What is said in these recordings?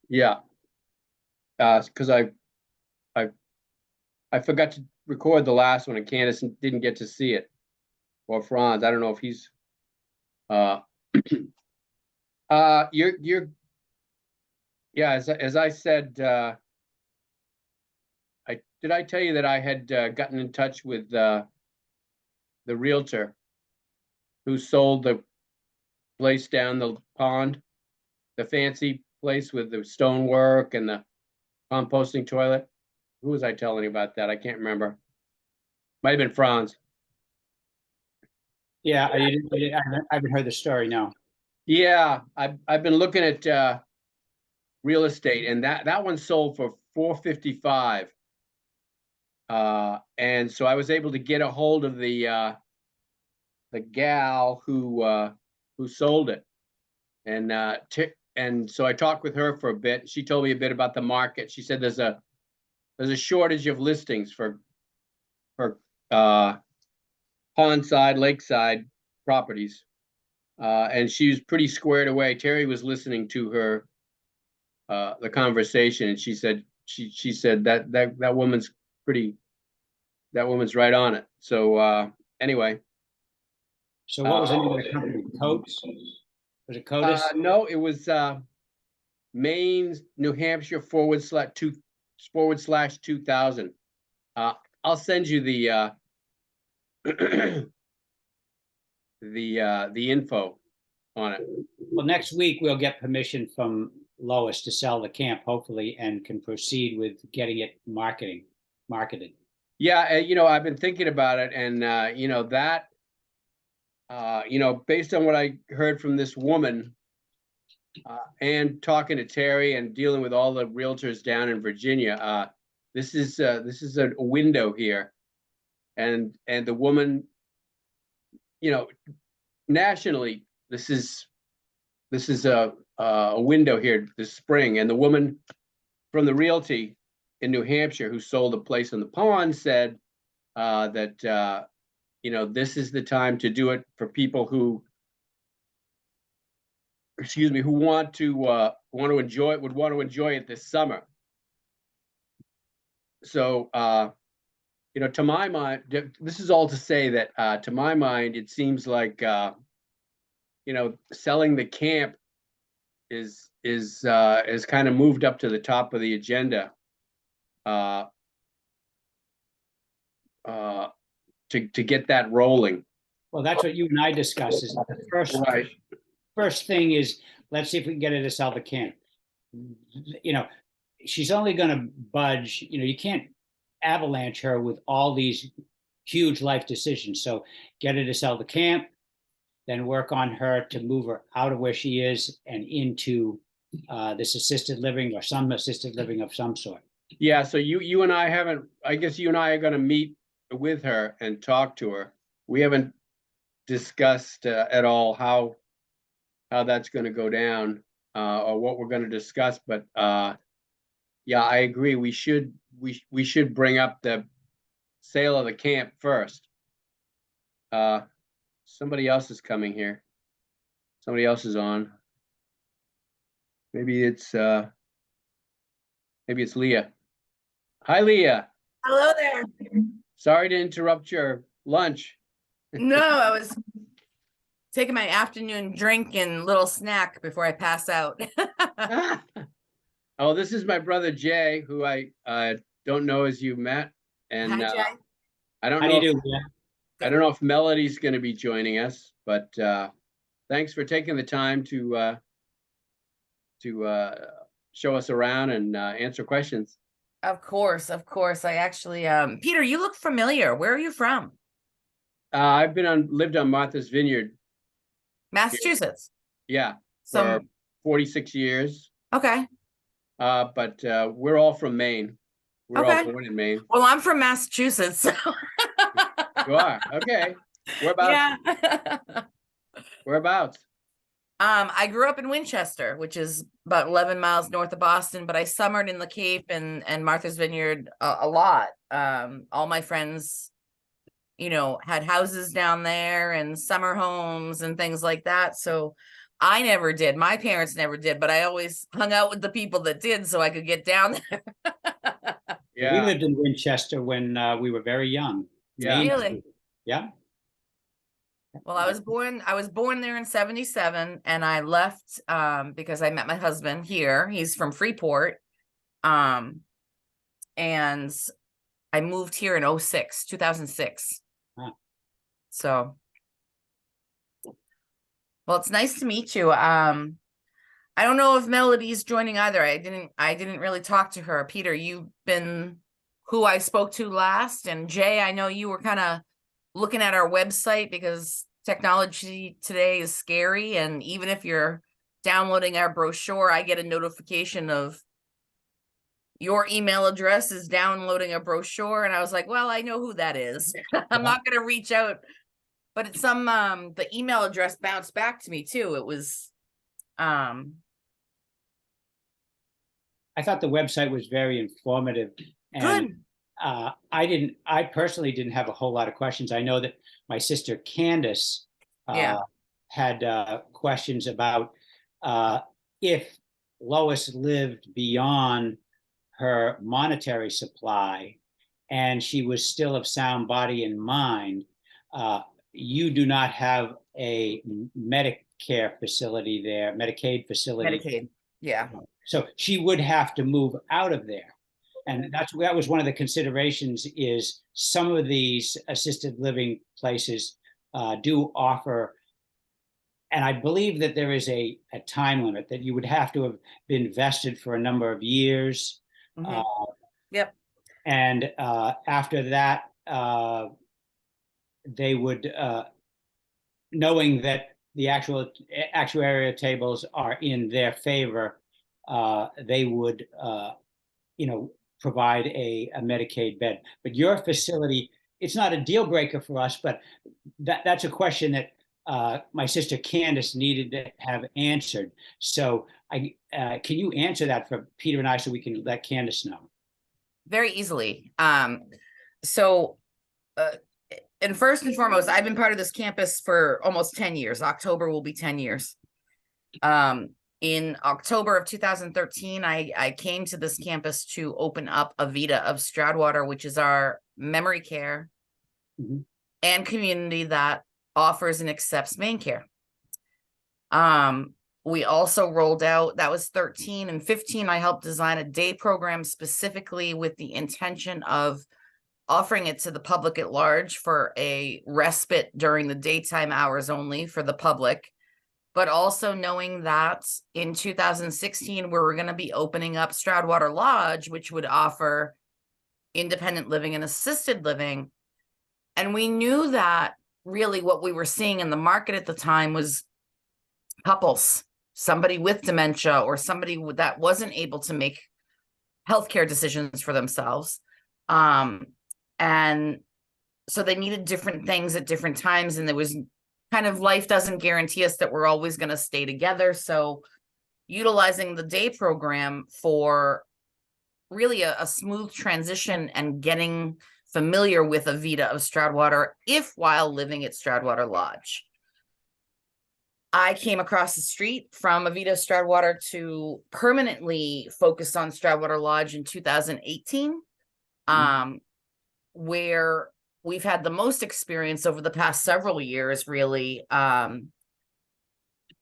Yeah, because I I forgot to record the last one, and Candace didn't get to see it. Or Franz, I don't know if he's uh you're yeah, as I said, I tell you that I had gotten in touch with the realtor who sold the place down the pond, the fancy place with the stonework and the composting toilet. Who was I telling you about that? I can't remember. Might have been Franz. Yeah, I haven't heard the story. No. Yeah, I've been looking at real estate, and that one sold for 455. And so I was able to get a hold of the gal who sold it, and and so I talked with her for a bit. She told me a bit about the market. She said there's a shortage of listings for uh, pondside, lakeside properties, and she was pretty squared away. Terry was listening to her the conversation, and she said that woman's pretty that woman's right on it. So anyway, So what was the name of the company? Coates? Was it Coatis? no, it was Maine, New Hampshire /2 / 2000. Uh, I'll send you the info on it. Well, next week we'll get permission from Lois to sell the camp, hopefully, and can proceed with getting it marketed. Yeah, I've been thinking about it, and based on what I heard from this woman, and talking to Terry and dealing with all the realtors down in Virginia, this is a window here, and the woman, nationally, this is a window here this spring, and the woman from the realty in New Hampshire who sold a place on the pond said that this is the time to do it for people who, excuse me, who want to enjoy it, would want to enjoy it this summer. So to my mind, this is all to say that to my mind, it seems like selling the camp is kind of moved up to the top of the agenda to get that rolling. Well, that's what you and I discussed. Is the Right. first thing is, let's see if we can get her to sell the camp. She's only going to budge. You can't avalanche her with all these huge life decisions. So get her to sell the camp, then work on her to move her out of where she is and into this assisted living or some assisted living of some sort. Yeah, so you and I haven't, I guess you and I are going to meet with her and talk to her. We haven't discussed at all how that's going to go down or what we're going to discuss, but yeah, I agree. We should bring up the sale of the camp first. Somebody else is coming here. Somebody else is on. Maybe it's Leah. Hi, Leah. Hello there. Sorry to interrupt your lunch. No, I was taking my afternoon drink and little snack before I pass out. Oh, this is my brother Jay, who I don't know as you met, and Hi, Jay. I don't How do know. you do? I don't know if Melody's going to be joining us, but thanks for taking the time to show us around and answer questions. Of course, of course. I actually, Peter, you look familiar. Where are you from? I've lived on Martha's Vineyard. Massachusetts. Yeah, for 46 years. Okay. But we're all from Maine. We're all born in Maine. Well, I'm from Massachusetts. So. You are? Okay. Whereabouts? Yeah. Whereabouts? I grew up in Winchester, which is about 11 miles north of Boston, but I summered in the Cape and Martha's Vineyard a lot. All my friends, had houses down there and summer homes and things like that. So I never did. My parents never did, but I always hung out with the people that did so I could get down there. We Yeah, lived in Winchester when we were very young. Yeah. Main Really? Street. Yeah. Well, I was born there in 77 and I left because I met my husband here. He's from Freeport. And I moved here in 2006. Wow. So, well, it's nice to meet you. I don't know if Melody's joining either. I didn't really talk to her. Peter, you've been who I spoke to last, and Jay, I know you were kind of looking at our website because technology today is scary, and even if you're downloading our brochure, I get a notification of your email address is downloading a brochure, and I was like, well, I know who that is. I'm not going to reach out, but it's the email address bounced back to me too. It was I thought the website was very informative, and good. I personally didn't have a whole lot of questions. I know that my sister Candace Yeah. had questions about if Lois lived beyond her monetary supply and she was still of sound body and mind. You do not have a Medicare facility there, Medicaid facility. Medicaid. Yeah. So she would have to move out of there. And that was one of the considerations, is some of these assisted living places do offer, and I believe that there is a time limit that you would have to have been vested for a number of years. Mhm. Yep. And after that, they would, knowing that the actual actuarial tables are in their favor, they would, provide a Medicaid bed. But your facility, it's not a deal breaker for us, but that's a question that my sister Candace needed to have answered. So can you answer that for Peter and I so we can let Candace know? Very easily. So and first and foremost, I've been part of this campus for almost 10 years. October will be 10 years. In October of 2013, I came to this campus to open up Avita of Stroudwater, which is our memory care and community that offers and accepts main care. We also rolled out, that was 13, and 15, I helped design a day program specifically with the intention of offering it to the public at large for a respite during the daytime hours only for the public, but also knowing that in 2016, we were going to be opening up Stroudwater Lodge, which would offer independent living and assisted living. And we knew that really what we were seeing in the market at the time was couples, somebody with dementia or somebody that wasn't able to make healthcare decisions for themselves. And so they needed different things at different times. And there was kind of, life doesn't guarantee us that we're always going to stay together. So utilizing the day program for really a smooth transition and getting familiar with Avita of Stroudwater, if while living at Stroudwater Lodge. I came across the street from Avita Stroudwater to permanently focus on Stroudwater Lodge in 2018, where we've had the most experience over the past several years, really,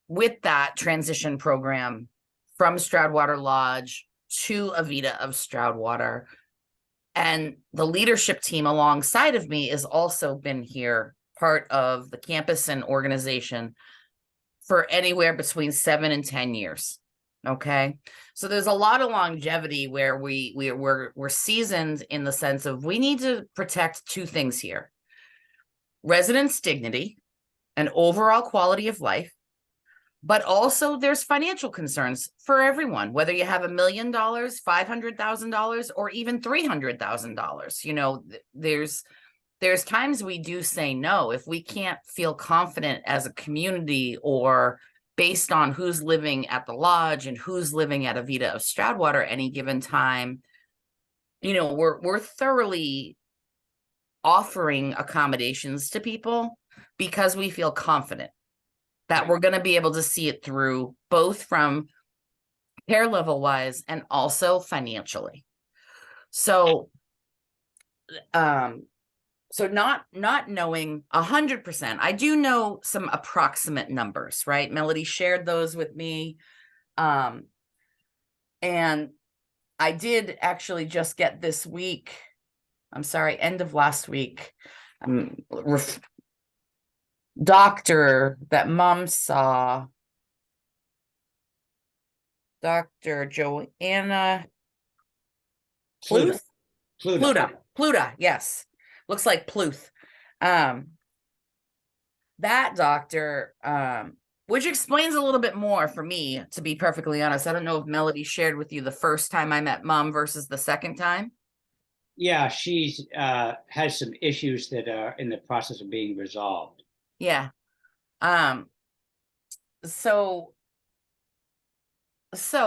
with that transition program from Stroudwater Lodge to Avita of Stroudwater. And the leadership team alongside of me has also been here, part of the campus and organization, for anywhere between 7 and 10 years. Okay. So there's a lot of longevity where we're seasoned in the sense of we need to protect two things here: residents' dignity and overall quality of life. But also there's financial concerns for everyone, whether you have $1 million, $500,000, or even $300,000. You know, there's times we do say no if we can't feel confident as a community, or based on who's living at the lodge and who's living at Avita of Stroudwater any given time. You know, we're thoroughly offering accommodations to people because we feel confident. that Right. we're going to be able to see it through, both from care level wise and also financially. So, so not knowing 100%, I do know some approximate numbers, right? Melody shared those with me. And I did actually just get this week, I'm sorry, end of last week, doctor that mom saw, Dr. Joanna Pluth? Pluta, yes. Looks like Pluth. That doctor, which explains a little bit more for me, to be perfectly honest. I don't know if Melody shared with you the first time I met mom versus the second time. Yeah, she's has some issues that are in the process of being resolved. Yeah. So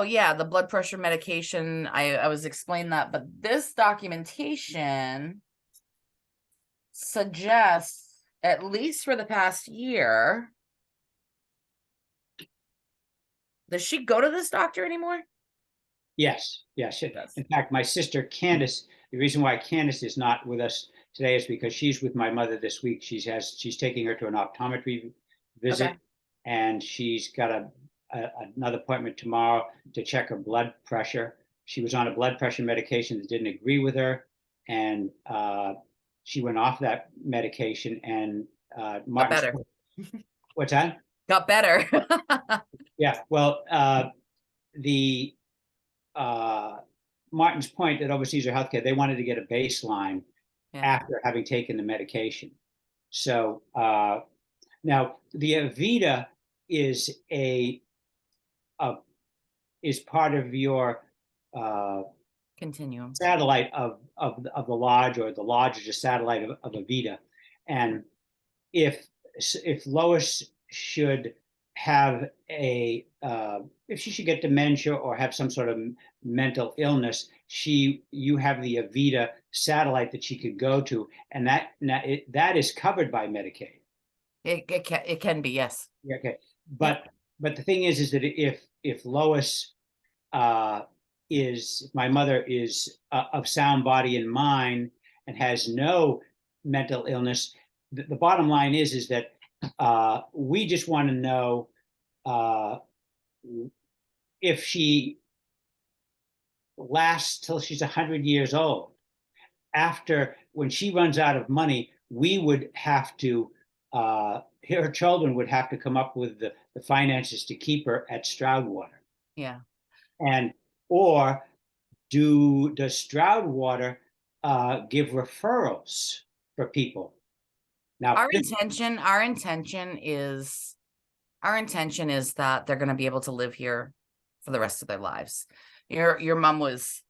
yeah, the blood pressure medication, I was explaining that, but this documentation suggests, at least for the past year, does she go to this doctor anymore? Yes, yes. Yes. In fact, my sister Candace, the reason why Candace is not with us today is because she's with my mother this week. She's taking her to an optometry visit, Okay. and she's got another appointment tomorrow to check her blood pressure. She was on a blood pressure medication that didn't agree with her, and she went off that medication. And Got Martin's, better. what's that? Got better. Yeah. Well, the Martin's point at Overseas Healthcare, they wanted to get a baseline Yeah. after having taken the medication. So now the Avita is is part of your Continuum. satellite of the lodge, or the lodge is a satellite of Avita. And if Lois should have if she should get dementia or have some sort of mental illness, you have the Avita satellite that she could go to, and that is covered by Medicaid. It can be, yes. Yeah, okay, but the thing is that if Lois if my mother is of sound body and mind and has no mental illness, the bottom line is that we just want to know if she lasts till she's 100 years old. After, when she runs out of money, we would have to, her children would have to come up with the finances to keep her at Stroudwater. Yeah. And, or does Stroudwater give referrals for people? Now, Our intention is that they're going to be able to live here for the rest of their lives. Your mom's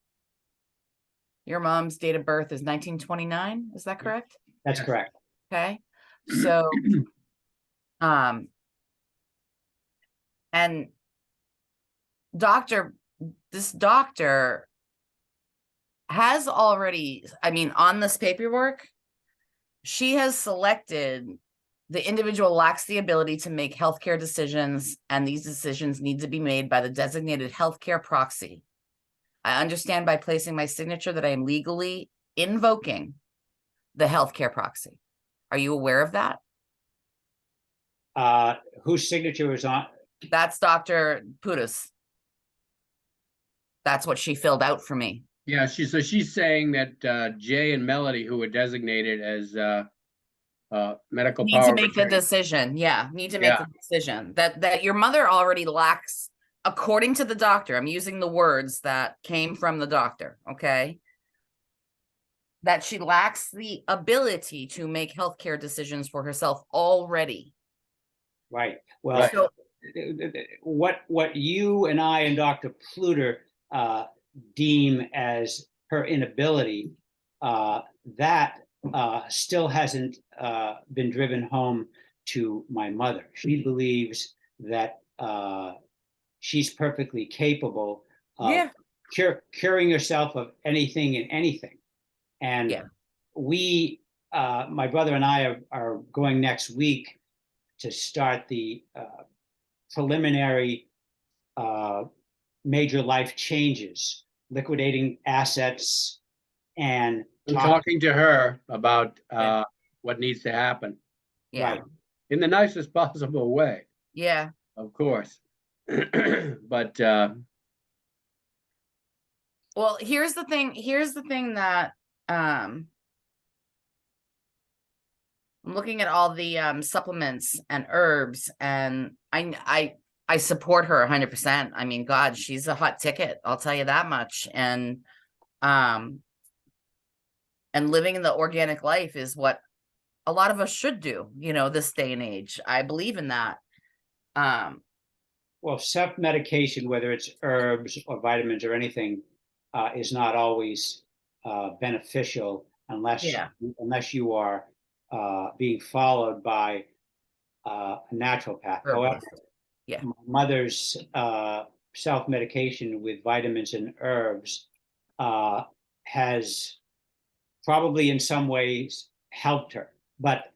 date of birth is 1929. Is that correct? That's Yes. correct. Okay. So, and this doctor has already, I mean, on this paperwork, she has selected the individual lacks the ability to make healthcare decisions, and these decisions need to be made by the designated healthcare proxy. I understand by placing my signature that I am legally invoking the healthcare proxy. Are you aware of that? Whose signature is on? That's Dr. Putis. That's what she filled out for me. Yeah, she's saying that Jay and Melody, who were designated as medical Need power to of make the attorney. decision. Yeah, need to make Yeah. the decision that your mother already lacks, according to the doctor. I'm using the words that came from the doctor, okay? That she lacks the ability to make healthcare decisions for herself already. Right. Well, Right. So what you and I and Dr. Pluter deem as her inability, that still hasn't been driven home to my mother. She believes that she's perfectly capable of yeah, curing herself of anything and anything. And Yeah. we, my brother and I are going next week to start the preliminary major life changes, liquidating assets and I'm talking to her about what needs to happen Yeah, right. in the nicest possible way, yeah. of course. But Well, here's the thing that I'm looking at all the supplements and herbs, and I support her 100%. I mean, God, she's a hot ticket, I'll tell you that much. And living the organic life is what a lot of us should do, you know, this day and age. I believe in that. Well, self-medication, whether it's herbs or vitamins or anything, is not always beneficial unless Yeah. unless you are being followed by a naturopath. However, Herbalist. Yeah. my mother's self-medication with vitamins and herbs has probably in some ways helped her. But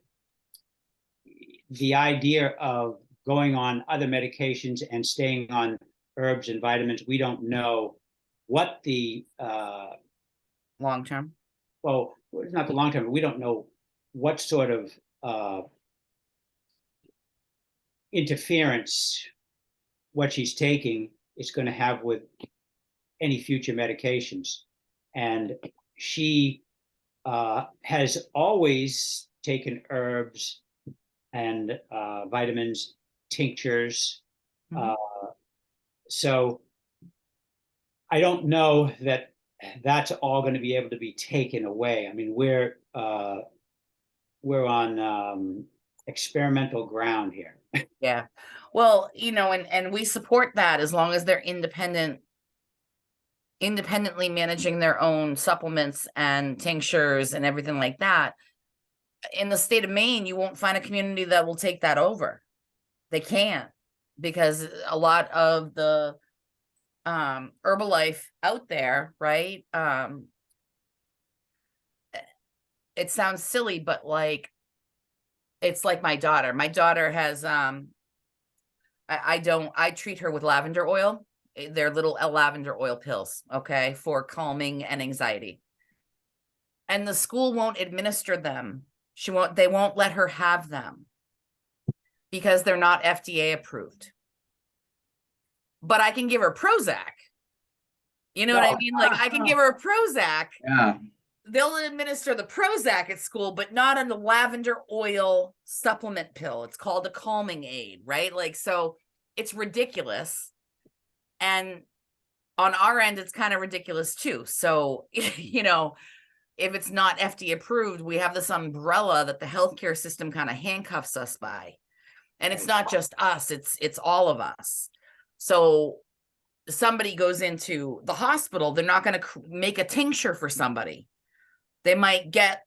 the idea of going on other medications and staying on herbs and vitamins, we don't know what the Long term. well, it's not the long term, but we don't know what sort of interference what she's taking is going to have with any future medications. And she has always taken herbs and vitamins, tinctures. Mhm. So I don't know that that's all going to be able to be taken away. I mean, we're on experimental ground here. Yeah. Well, you know, and we support that as long as they're independently managing their own supplements and tinctures and everything like that. In the state of Maine, you won't find a community that will take that over. They can't, because a lot of the Herbalife out there, right? It sounds silly, but like it's like my daughter. My daughter has I treat her with lavender oil. They're little lavender oil pills, okay, for calming and anxiety. And the school won't administer them. They won't let her have them because they're not FDA approved. But I can give her Prozac. You know what I mean? Like I can give her a Prozac. yeah, They'll administer the Prozac at school, but not on the lavender oil supplement pill. It's called a calming aid, right? Like, so it's ridiculous. And on our end, it's kind of ridiculous too. So, you know, if it's not FDA approved, we have this umbrella that the healthcare system kind of handcuffs us by. And it's not just us, it's all of us. So somebody goes into the hospital, they're not going to make a tincture for somebody. They might get,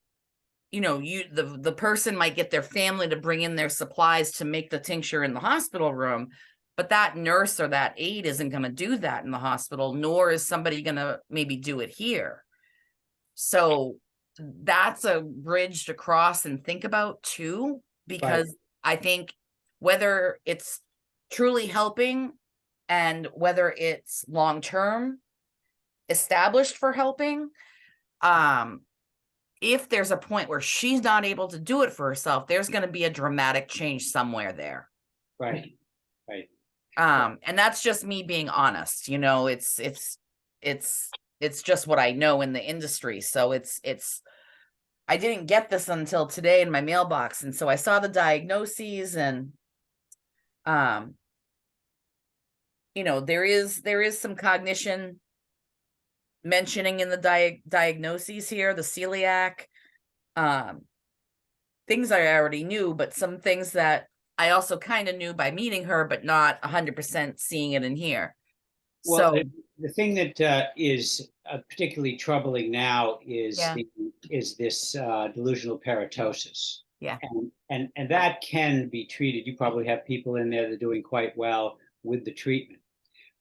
you know, the person might get their family to bring in their supplies to make the tincture in the hospital room, but that nurse or that aide isn't going to do that in the hospital, nor is somebody going to maybe do it here. So that's a bridge to cross and think about too, because I think whether it's truly helping and whether it's long-term established for helping, if there's a point where she's not able to do it for herself, there's going to be a dramatic change somewhere there. Right. And that's just me being honest, you know, it's just what I know in the industry. So I didn't get this until today in my mailbox. And so I saw the diagnoses and, you know, there is some cognition mentioning in the diagnoses here, the celiac, things I already knew, but some things that I also kind of knew by meeting her, but not 100% seeing it in here. Well, So the thing that is particularly troubling now is Yeah. this delusional paratosis. Yeah. And that can be treated. You probably have people in there that are doing quite well with the treatment.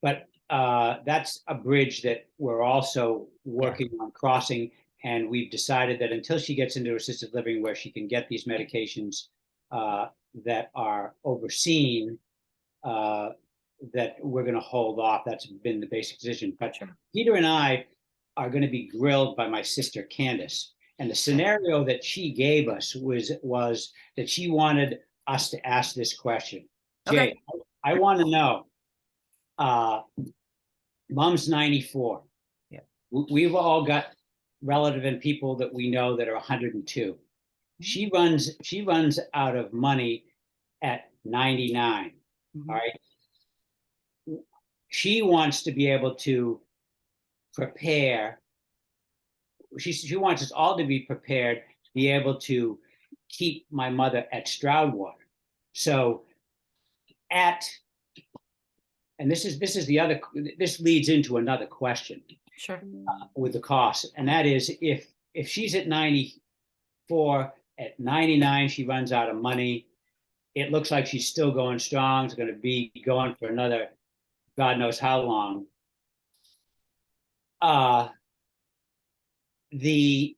But that's a bridge that we're also working on crossing. And we've decided that until she gets into assisted living where she can get these medications that are overseen, that we're gonna hold off. That's been the basic decision. But Sure. Peter and I are gonna be grilled by my sister Candace. And the scenario that she gave us was that she wanted us to ask this question. Okay. Jay, I want to know, mom's 94. Yeah. We've all got relative and people that we know that are 102. She runs out of money at 99. Mhm. All right. She wants to be able to prepare. She wants us all to be prepared to be able to keep my mother at Stroudwater. So and this is the other, this leads into another question Sure. with the cost, and that is if she's at 94, at 99 she runs out of money. It looks like she's still going strong. It's going to be going for another God knows how long. The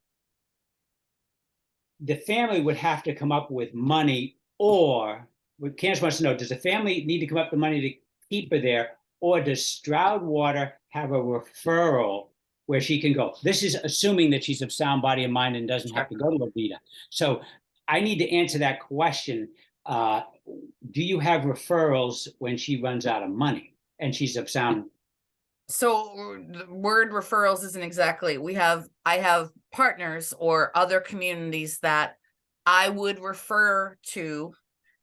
family would have to come up with money, or what Candace wants to know, does the family need to come up with money to keep her there, or does Stroudwater have a referral where she can go? This is assuming that she's of sound body and mind and doesn't have to go to Avita. So I need to answer that question. Do you have referrals when she runs out of money and she's of sound? So the word referrals isn't exactly, I have partners or other communities that I would refer to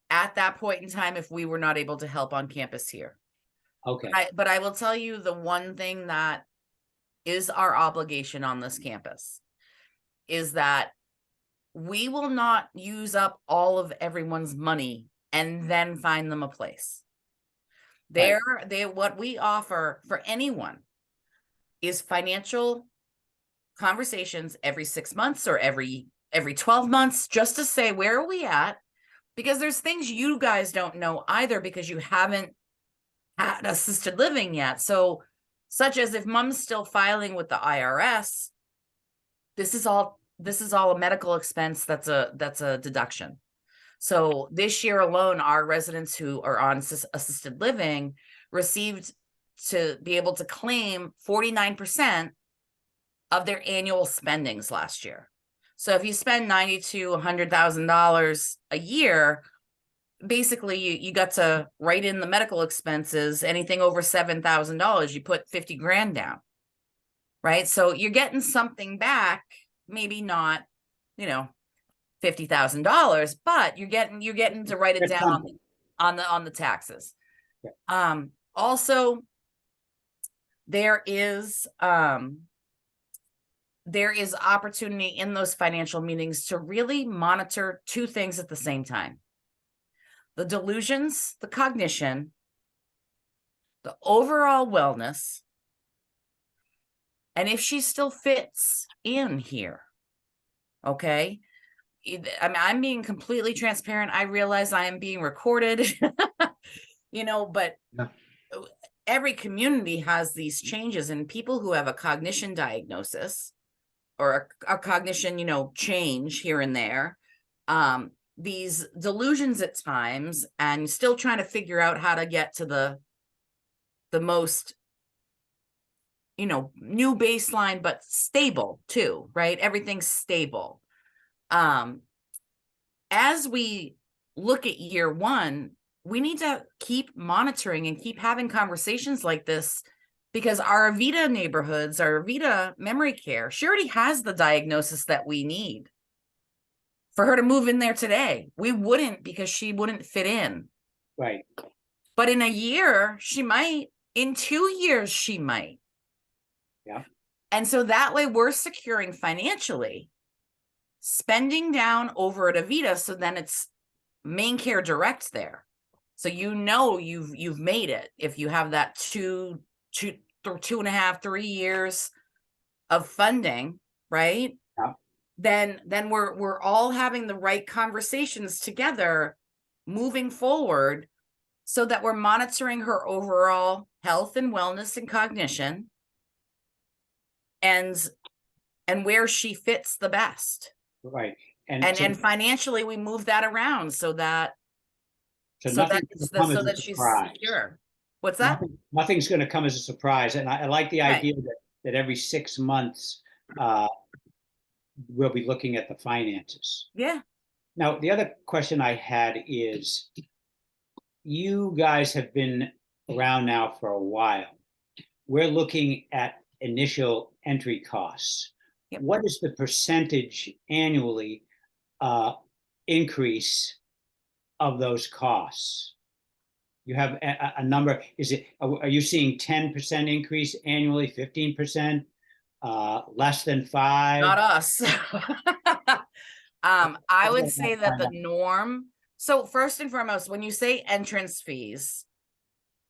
at that point in time if we were not able to help on campus here. Okay. But I will tell you the one thing that is our obligation on this campus is that we will not use up all of everyone's money and then find them a place. What we offer for anyone is financial conversations every 6 months or every 12 months, just to say, where are we at? Because there's things you guys don't know either, because you haven't had assisted living yet. So such as if mom's still filing with the IRS, this is all a medical expense. That's a deduction. So this year alone, our residents who are on assisted living received to be able to claim 49% of their annual spendings last year. So if you spend $90,000 to $100,000 a year, basically you got to write in the medical expenses. Anything over $7,000, you put 50 grand down, right? So you're getting something back, maybe not, $50,000, but you're getting to write it down on the taxes. Yeah. Also, there is opportunity in those financial meetings to really monitor two things at the same time: the delusions, the cognition, the overall wellness, and if she still fits in here. Okay. I mean, I'm being completely transparent. I realize I am being recorded, but Yeah. every community has these changes, and people who have a cognition diagnosis or a cognition, change here and there, these delusions at times, and still trying to figure out how to get to the most, new baseline, but stable too, right? Everything's stable. As we look at year one, we need to keep monitoring and keep having conversations like this, because our Avita neighborhoods, our Avita memory care, she already has the diagnosis that we need for her to move in there today. We wouldn't, because she wouldn't fit in. Right. But in a year, she might. In 2 years, she might. Yeah. And so that way we're securing financially, spending down over at Avita, so then it's main care direct there. So you've made it if you have that 2.5, 3 years of funding, right? Yeah. Then we're all having the right conversations together moving forward, so that we're monitoring her overall health and wellness and cognition, and where she fits the best. Right. And financially we move that around so that So So nothing's that's gonna come so as a that she's surprise. secure. What's that? Nothing's gonna come as a surprise, and I like the Right. idea that every 6 months, we'll be looking at the finances. Yeah. Now, the other question I had is, you guys have been around now for a while. We're looking at initial entry costs. Yep. What is the percentage annually increase of those costs? You have a number, are you seeing 10% increase annually, 15%, less than 5? Not us. I would say that the norm, so first and foremost, when you say entrance fees,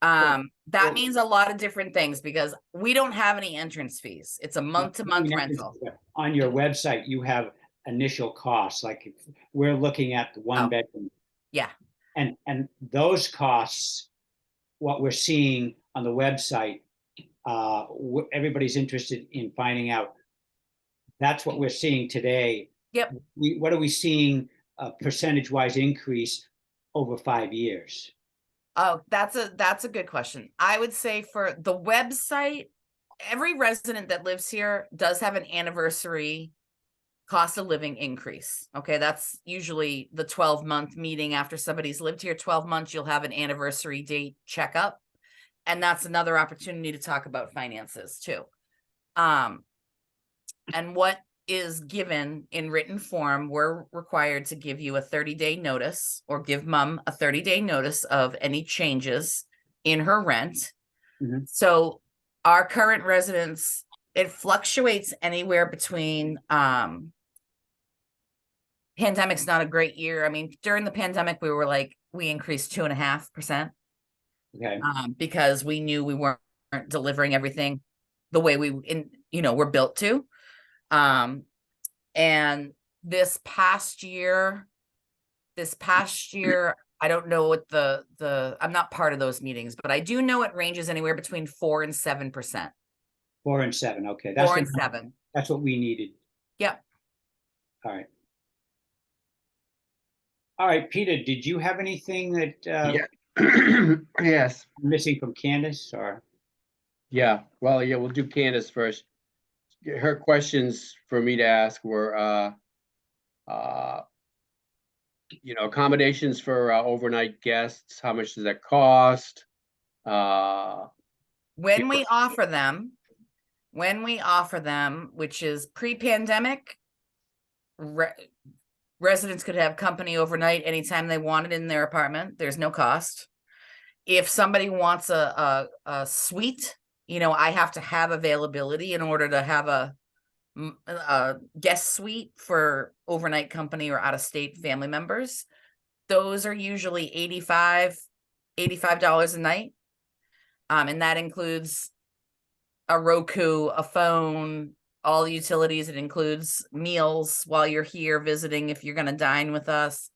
that well- means a lot of different things because we don't have any entrance fees. It's a month-to-month rental. On your website, you have initial costs, like if we're looking at the one Oh. bedroom. Yeah. And those costs, what we're seeing on the website, everybody's interested in finding out. That's what we're seeing today. Yep. What are we seeing percentage-wise increase over 5 years? Oh, that's a good question. I would say for the website, every resident that lives here does have an anniversary cost of living increase. Okay, that's usually the 12-month meeting after somebody's lived here 12 months, you'll have an anniversary date checkup. And that's another opportunity to talk about finances too. And what is given in written form, we're required to give you a 30-day notice or give mom a 30-day notice of any changes in her rent. Mhm. So our current residents, it fluctuates anywhere between, pandemic's not a great year. I mean, during the pandemic, we increased 2.5%. Okay. Because we knew we weren't delivering everything the way we're built to. And this past year, I don't know what I'm not part of those meetings, but I do know it ranges anywhere between 4% and 7%. 4 and 7. Okay. 4 and 7. That's what we needed. Yep. All right. All right, Peter, did you have anything that Yeah. Yes, missing from Candace, or? yeah, well, yeah, we'll do Candace first. Her questions for me to ask were, accommodations for overnight guests, how much does that cost? When we offer them, which is pre-pandemic, residents could have company overnight anytime they wanted in their apartment. There's no cost. If somebody wants a suite, I have to have availability in order to have a guest suite for overnight company or out-of-state family members. Those are usually $85 a night. And that includes a Roku, a phone, all the utilities. It includes meals while you're here visiting if you're going to dine with us.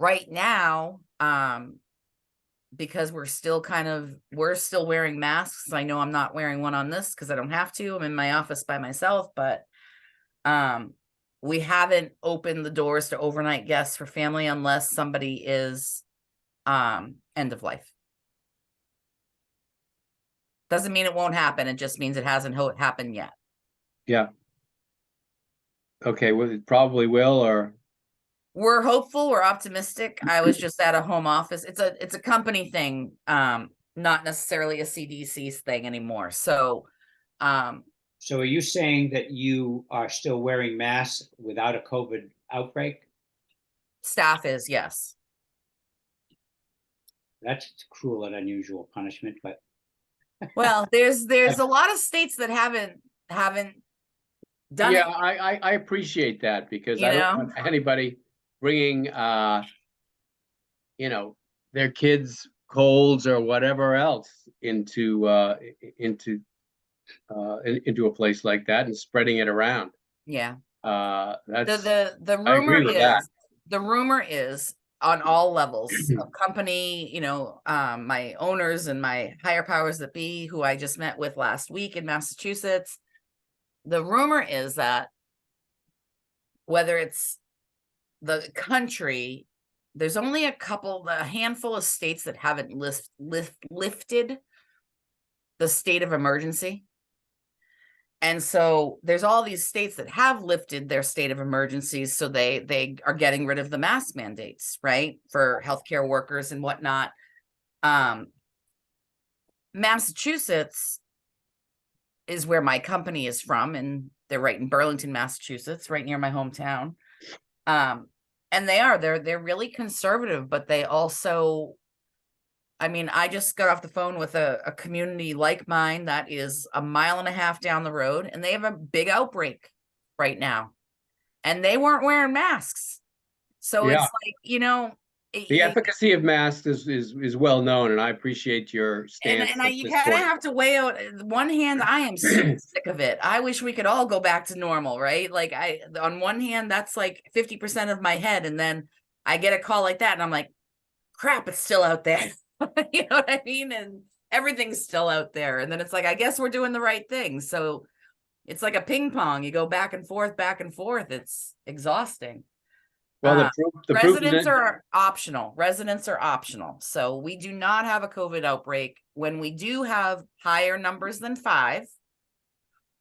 Right now, because we're still wearing masks. I know I'm not wearing one on this because I don't have to. I'm in my office by myself, but we haven't opened the doors to overnight guests for family unless somebody is end of life. Doesn't mean it won't happen. It just means it hasn't happened yet. Yeah. Okay, well, it probably will, or We're hopeful, we're optimistic. I was just at a home office. It's a company thing, not necessarily a CDC's thing anymore. So are you saying that you are still wearing masks without a COVID outbreak? staff is, yes. That's cruel and unusual punishment, but Well, there's a lot of states that haven't done yeah, it. I appreciate that because You I don't know? want anybody bringing, their kids' colds or whatever else into a place like that and spreading it around. Yeah. That's, The I agree rumor with that. is on all levels of company, my owners and my higher powers that be, who I just met with last week in Massachusetts. The rumor is that whether it's the country there's only a handful of states that haven't lifted the state of emergency. And so there's all these states that have lifted their state of emergencies, so they are getting rid of the mask mandates, right, for healthcare workers and whatnot. Massachusetts is where my company is from, and they're right in Burlington, Massachusetts, right near my hometown. And they're really conservative, but they also, I mean, I just got off the phone with a community like mine that is a mile and a half down the road, and they have a big outbreak right now, and they weren't wearing masks. So Yeah. it's like, you know, The efficacy of masks is well known, and I appreciate your stance and at you this kind of point. have to weigh out. One hand, I am so sick of it. I wish we could all go back to normal, right? Like on one hand, that's like 50% of my head, and then I get a call like that, and I'm like, crap, it's still out there. You know what I mean? And everything's still out there, and then it's like, I guess we're doing the right thing. So it's like a ping pong. You go back and forth, back and forth. It's exhausting. Well, the proof is Residents in, are optional. Residents are optional. So we do not have a COVID outbreak. When we do have higher numbers than 5,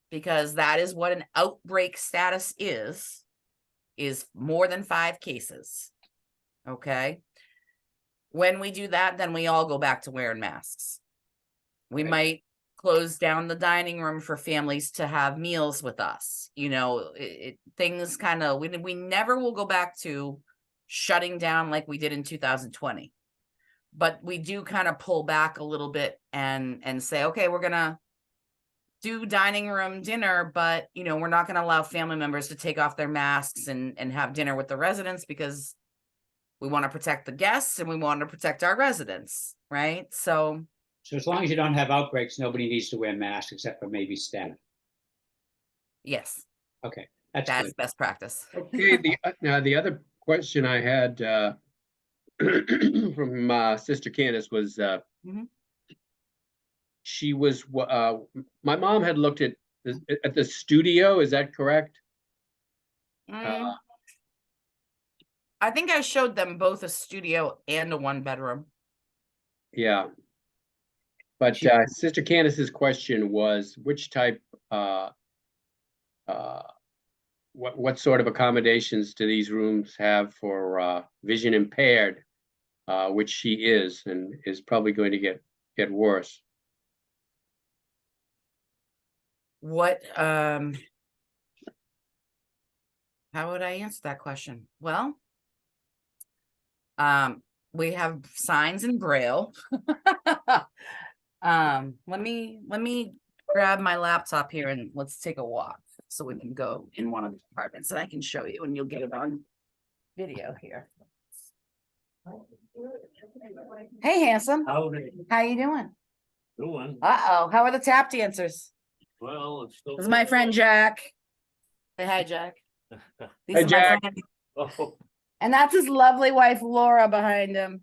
because that is what an outbreak status is more than 5 cases. Okay. When we do that, then we all go back to wearing masks. We Right. might close down the dining room for families to have meals with us. You know, things kind of, we never will go back to shutting down like we did in 2020. But we do kind of pull back a little bit and say, okay, we're gonna do dining room dinner, but you know, we're not gonna allow family members to take off their masks and have dinner with the residents, because we want to protect the guests and we want to protect our residents, right? So So as long as you don't have outbreaks, nobody needs to wear masks except for maybe staff. yes, Okay, that's that's good. best practice. okay, the other question I had from Sister Candace was Mhm. she was my mom had looked at the studio, is that correct? Mm, I think I showed them both a studio and a 1-bedroom. Yeah. But She- Sister Candace's question was which type what sort of accommodations do these rooms have for vision impaired, which she is and is probably going to get worse. What, how would I answer that question? Well, we have signs in Braille. Let me grab my laptop here and let's take a walk so we can go in one of the apartments and I can show you and you'll get it on video here. Hey, handsome. Howdy, How you doing? doing? Uh-oh, how are the tap dancers? Well, it's still. This is my friend Jack. Say hi, Jack. These Hey, are my Jack. friends. Oh, And that's his lovely wife, Laura, behind him.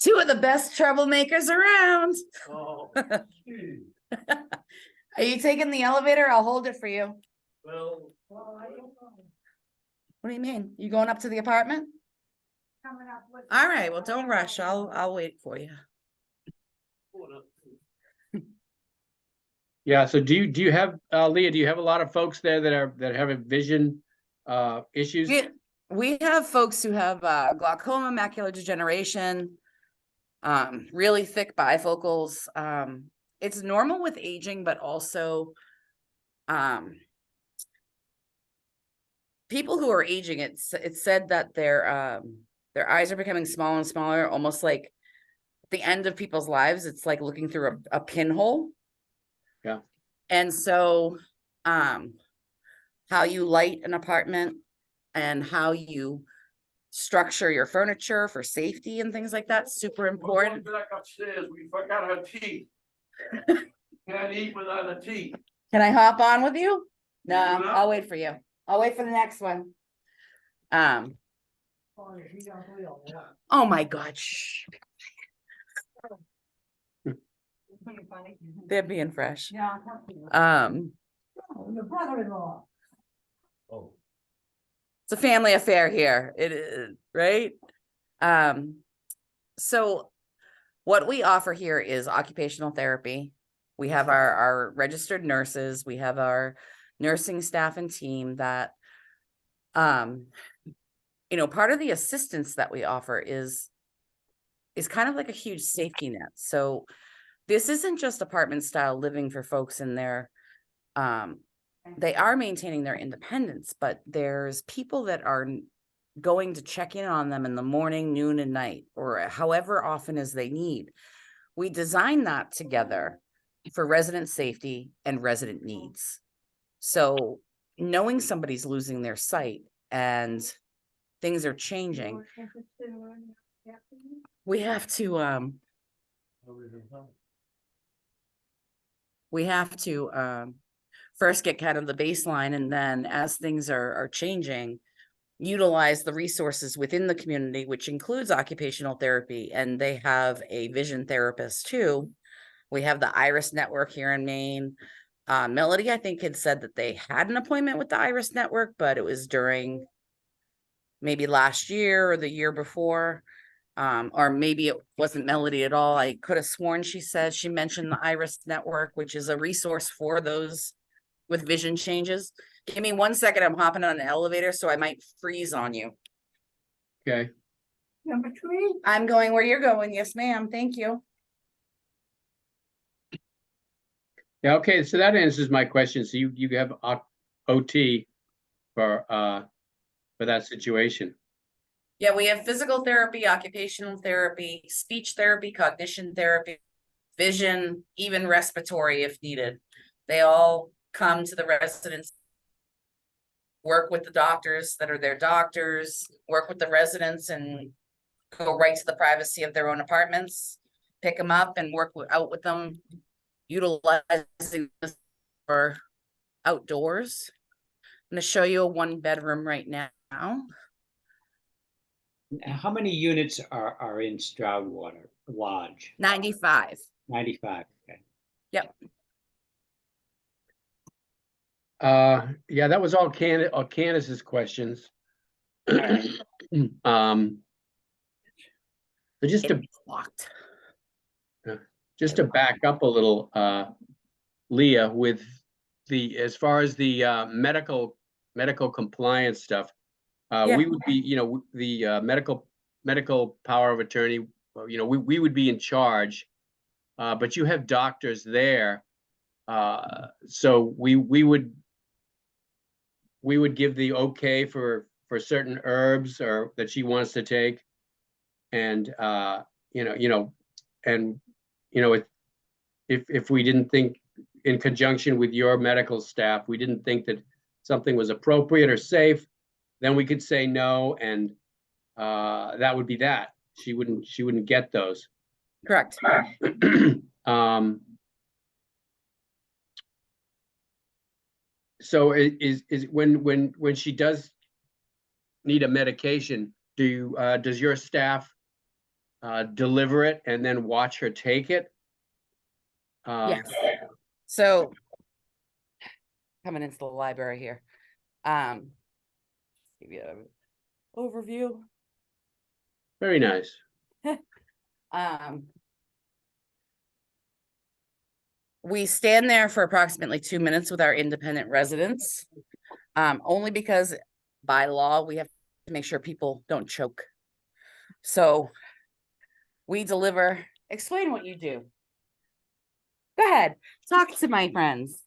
Two of the best troublemakers around. oh, gee. Are you taking the elevator? I'll hold it for you. Well, I don't know. What do you mean? You going up to the apartment? All right, well, don't rush. I'll wait for you. What up? Yeah. So do you have Leah? Do you have a lot of folks there that have a vision issues? We have folks who have glaucoma, macular degeneration, really thick bifocals. It's normal with aging, but also people who are aging, it's said that their eyes are becoming smaller and smaller, almost like at the end of people's lives. It's like looking through a pinhole. Yeah. And so how you light an apartment and how you structure your furniture for safety and things like that, super important. We're going back upstairs, we forgot our teeth. Can't eat without a teeth. Can I hop on with you? No, No. I'll wait for you. I'll wait for the next one. Oh my God, shh. They're being fresh. Yeah. Um, Your brother-in-law. Oh, It's a family affair here. It is, right? So what we offer here is occupational therapy. We have our registered nurses, we have our nursing staff and team that, part of the assistance that we offer is kind of like a huge safety net. So this isn't just apartment style living for folks in their, they are maintaining their independence, but there's people that are going to check in on them in the morning, noon, and night, or however often as they need. We design that together for resident safety and resident needs. So knowing somebody's losing their sight and things are changing, we have to first get kind of the baseline, and then as things are changing, utilize the resources within the community, which includes occupational therapy, and they have a vision therapist too. We have the Iris Network here in Maine. Melody, I think, had said that they had an appointment with the Iris Network, but it was during maybe last year or the year before. Or maybe it wasn't Melody at all. I could have sworn she mentioned the Iris Network, which is a resource for those with vision changes. Give me 1 second. I'm hopping on an elevator, so I might freeze on you. Okay. Number 3. I'm going where you're going. Yes, ma'am. Thank you. Yeah, okay, so that answers my question. So you have OT for that situation. Yeah, we have physical therapy, occupational therapy, speech therapy, cognition therapy, vision, even respiratory if needed. They all come to the residents, work with the doctors that are their doctors, work with the residents, and go right to the privacy of their own apartments, pick them up and work out with them, utilizing this for outdoors. I'm going to show you a 1-bedroom right now. How many units are in Stroudwater Lodge? 95. 95, okay. Yep. Yeah, that was all Candace's questions. So just to Locked. back up a little, Leah, with as far as the medical compliance stuff, Yeah. we would be, the medical power of attorney, we would be in charge, but you have doctors there, so we would give the okay for certain herbs or that she wants to take, and if we didn't think, in conjunction with your medical staff, we didn't think that something was appropriate or safe, then we could say no, and that would be that. She wouldn't get those. Correct. So is when she does need a medication, does your staff deliver it and then watch her take it? Yes. So coming into the library here, give you an overview. Very nice. We stand there for approximately 2 minutes with our independent residents, only because by law, we have to make sure people don't choke. So we deliver. Explain what you do. Go ahead. Talk to my friends.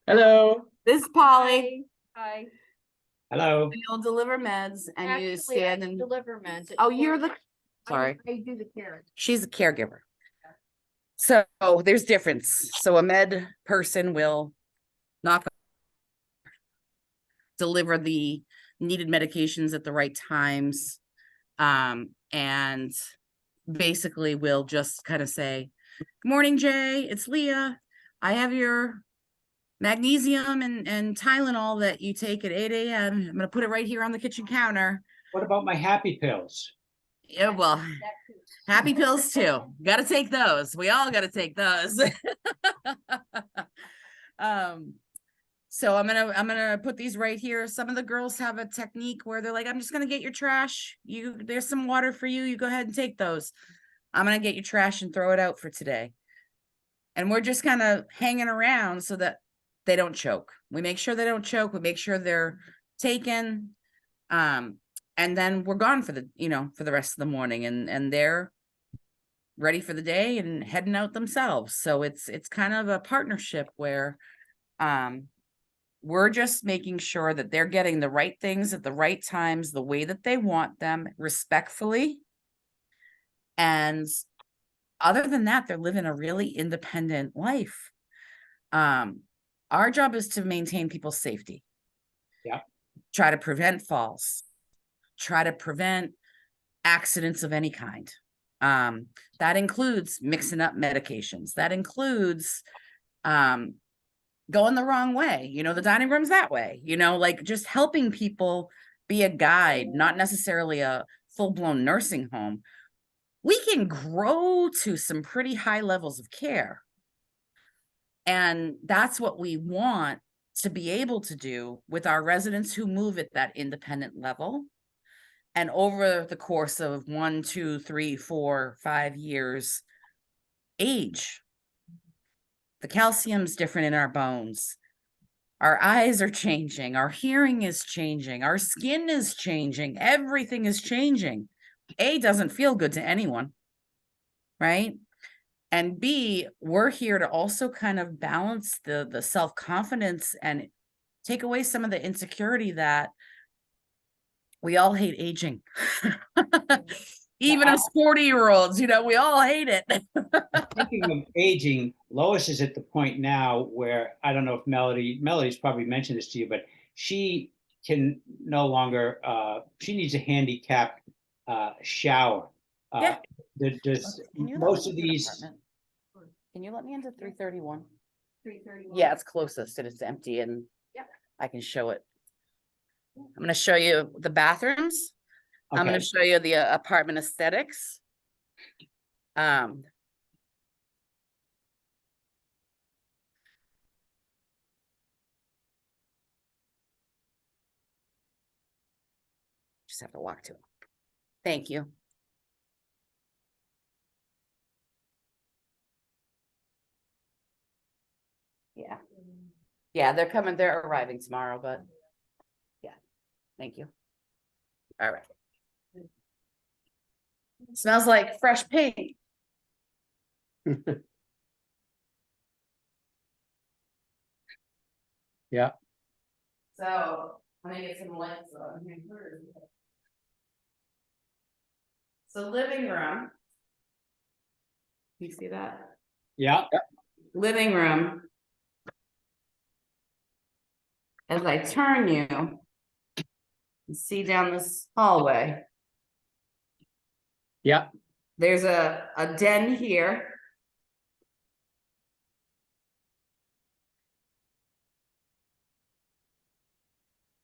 Hello. This is Polly. Hi. Hello. You'll deliver meds and you Actually, stand I and, deliver meds. oh, you're the, sorry. I do the care. She's a caregiver. So there's difference. So a med person will not deliver the needed medications at the right times. And basically we'll just kind of say, good morning, Jay, it's Leah. I have your magnesium and Tylenol that you take at 8 a.m. I'm going to put it right here on the kitchen counter. What about my happy pills? Yeah, well, happy pills too. Got to take those. We all got to take those. So I'm gonna put these right here. Some of the girls have a technique where they're like, I'm just gonna get your trash. There's some water for you. You go ahead and take those. I'm gonna get your trash and throw it out for today. And we're just kind of hanging around so that they don't choke. We make sure they don't choke. We make sure they're taken. And then we're gone for the, for the rest of the morning, and they're ready for the day and heading out themselves. So it's kind of a partnership where, we're just making sure that they're getting the right things at the right times, the way that they want them, respectfully. And other than that, they're living a really independent life. Our job is to maintain people's safety. Yeah. Try to prevent falls, try to prevent accidents of any kind. That includes mixing up medications. That includes, going the wrong way, the dining room's that way, like just helping people be a guide, not necessarily a full-blown nursing home. We can grow to some pretty high levels of care. And that's what we want to be able to do with our residents who move at that independent level. And over the course of 1, 2, 3, 4, 5 years, age. The calcium's different in our bones. Our eyes are changing. Our hearing is changing. Our skin is changing. Everything is changing. A, doesn't feel good to anyone, right? And B, we're here to also kind of balance the self-confidence and take away some of the insecurity that we all hate aging. Even as 40-year-olds, we all hate it. Thinking of aging, Lois is at the point now where, I don't know if Melody's probably mentioned this to you, but she can no longer, she needs a handicapped shower. Yeah. Does Can you let most me of into the these, apartment? Can you let me into 331? 331. Yeah, it's closest and it's empty, and I can show it. I'm going to show you the bathrooms. I'm going okay, to show you the apartment aesthetics. Just have to walk to it. Thank you. Yeah. Yeah, they're arriving tomorrow, but yeah, thank you. All right. Smells like fresh paint. Yeah. So let me get some lights on here. So living room. You see that? yeah, Living room. As I turn you, see down this hallway, Yeah, there's a den here.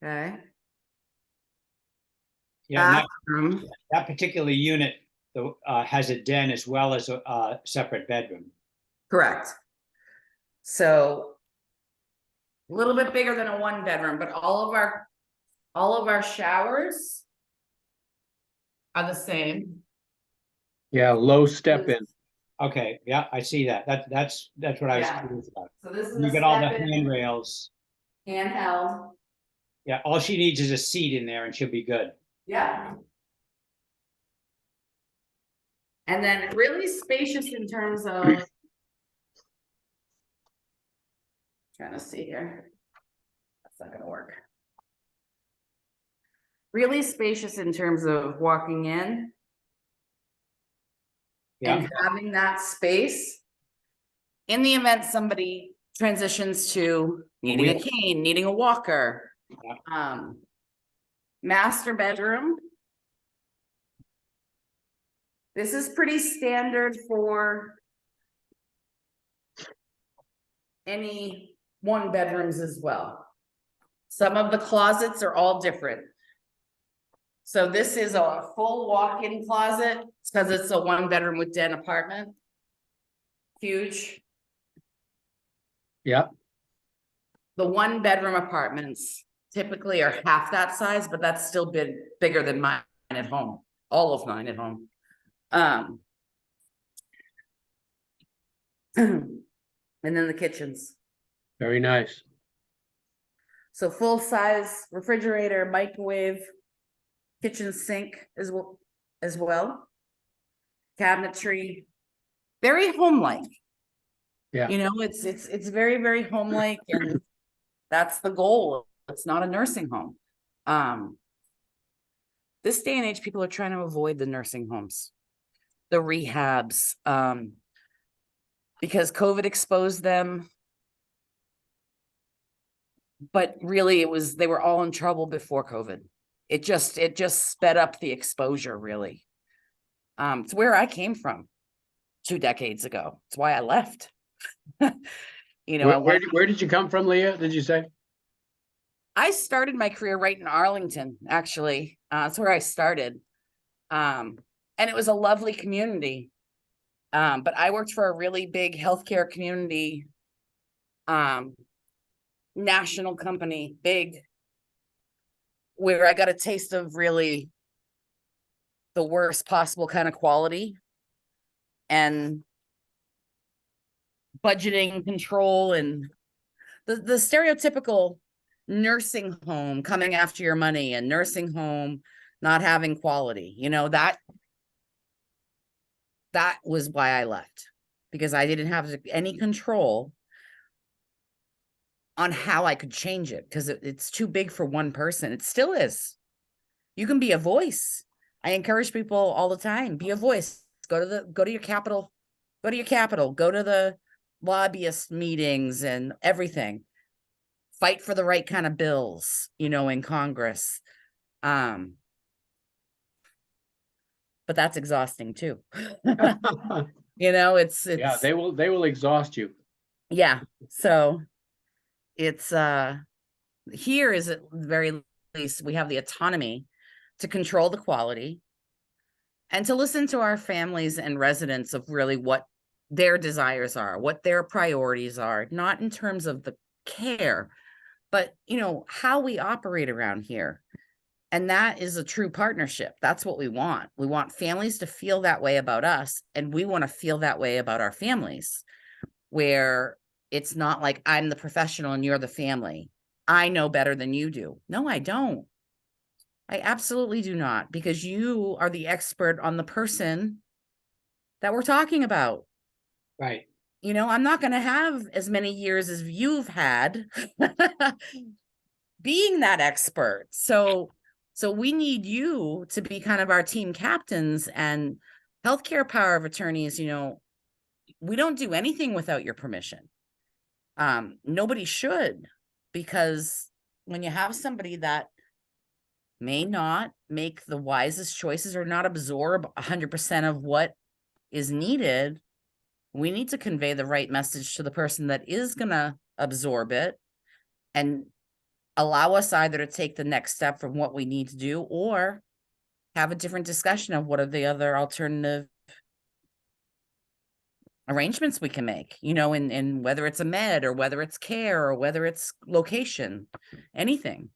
Okay. yeah, and Bathroom. that particular unit has a den as well as a separate bedroom. Correct. So a little bit bigger than a 1-bedroom, but all of our showers are the same. yeah, low step in. Okay, yeah, I see that. That's what I was Yeah. curious about. So this is You a get all the step-in, handrails. handheld. Yeah, all she needs is a seat in there and she'll be good. Yeah. And then really spacious in terms of. Trying to see here. That's not gonna work. Really spacious in terms of walking in. Yeah, And having that space. In the event somebody transitions to needing a cane, needing a walker. Yeah. Master bedroom. This is pretty standard for any 1-bedrooms as well. Some of the closets are all different. So this is a full walk-in closet because it's a 1-bedroom with den apartment. Huge. Yeah, the 1-bedroom apartments typically are half that size, but that's still bigger than mine at home, all of mine at home. And then the kitchens. Very nice. So full size refrigerator, microwave, kitchen sink as well. Cabinetry, very home-like. Yeah. You know, it's very, very home-like, and that's the goal. It's not a nursing home. This day and age, people are trying to avoid the nursing homes, the rehabs, because COVID exposed them. But really, they were all in trouble before COVID. It just sped up the exposure, really. It's where I came from 2 decades ago. It's why I left. You know, Where did you come from, Leah? Did you say? I started my career right in Arlington, actually. That's where I started. And it was a lovely community. But I worked for a really big healthcare community, national company, big, where I got a taste of really the worst possible kind of quality and budgeting control and the stereotypical nursing home coming after your money and nursing home not having quality. You know, that was why I left, because I didn't have any control on how I could change it, because it's too big for one person. It still is. You can be a voice. I encourage people all the time, be a voice. Go to your capital, go to the lobbyist meetings and everything. Fight for the right kind of bills, you know, in Congress. But that's exhausting too. You know, it's Yeah, they will exhaust you. yeah. So it's here is at the very least we have the autonomy to control the quality and to listen to our families and residents of really what their desires are, what their priorities are, not in terms of the care, but you know, how we operate around here. And that is a true partnership. That's what we want. We want families to feel that way about us, and we want to feel that way about our families, where it's not like I'm the professional and you're the family. I know better than you do. No, I don't. I absolutely do not, because you are the expert on the person that we're talking about. Right. You know, I'm not going to have as many years as you've had being that expert. So we need you to be kind of our team captains and healthcare power of attorneys. You know, we don't do anything without your permission. Nobody should, because when you have somebody that may not make the wisest choices or not absorb 100% of what is needed, we need to convey the right message to the person that is going to absorb it and allow us either to take the next step from what we need to do or have a different discussion of what are the other alternative arrangements we can make, you know, in whether it's a med or whether it's care or whether it's location, anything.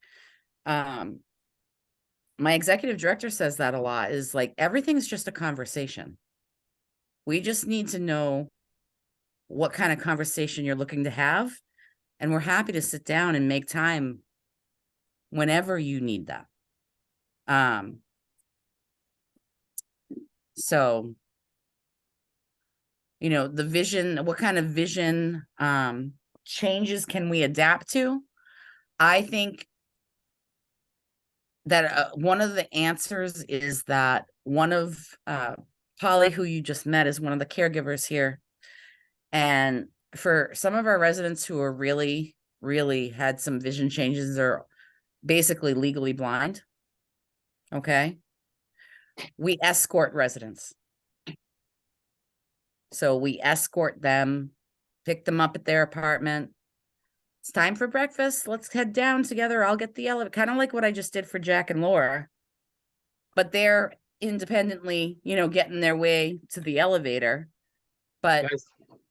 My executive director says that a lot, is like, everything's just a conversation. We just need to know what kind of conversation you're looking to have. And we're happy to sit down and make time whenever you need that. So, you know, the vision, what kind of vision changes can we adapt to? I think that one of the answers is that one of Polly, who you just met, is one of the caregivers here. And for some of our residents who are really, really had some vision changes, or basically legally blind, okay, we escort residents. So we escort them, pick them up at their apartment. It's time for breakfast. Let's head down together. I'll get the elevator. Kind of like what I just did for Jack and Laura. But they're independently, you know, getting their way to the elevator. But Guys,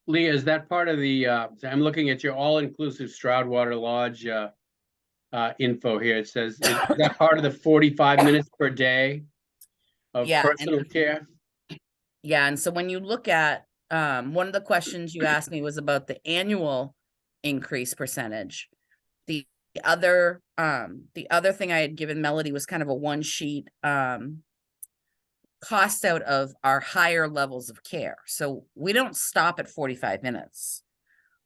Leah, is that part of the, I'm looking at your all-inclusive Stroudwater Lodge, info here. It says, is that part of the 45 minutes per day of Yeah, personal care? Yeah, and so when you look at, one of the questions you asked me was about the annual increase percentage. The the other thing I had given Melody was kind of a one sheet, cost out of our higher levels of care. So we don't stop at 45 minutes.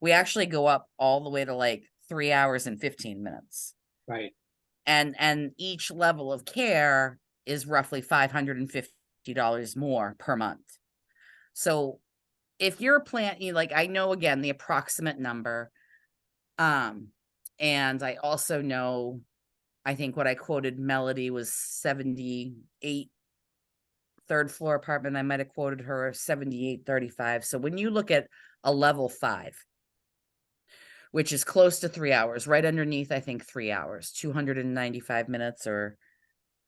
We actually go up all the way to like 3 hours and 15 minutes. Right. And each level of care is roughly $550 more per month. So if you're planning, like, I know again the approximate number, and I also know, I think what I quoted Melody was 78 third floor apartment. I might have quoted her 7835. So when you look at a level 5, which is close to 3 hours, right underneath, I think 3 hours, 295 minutes or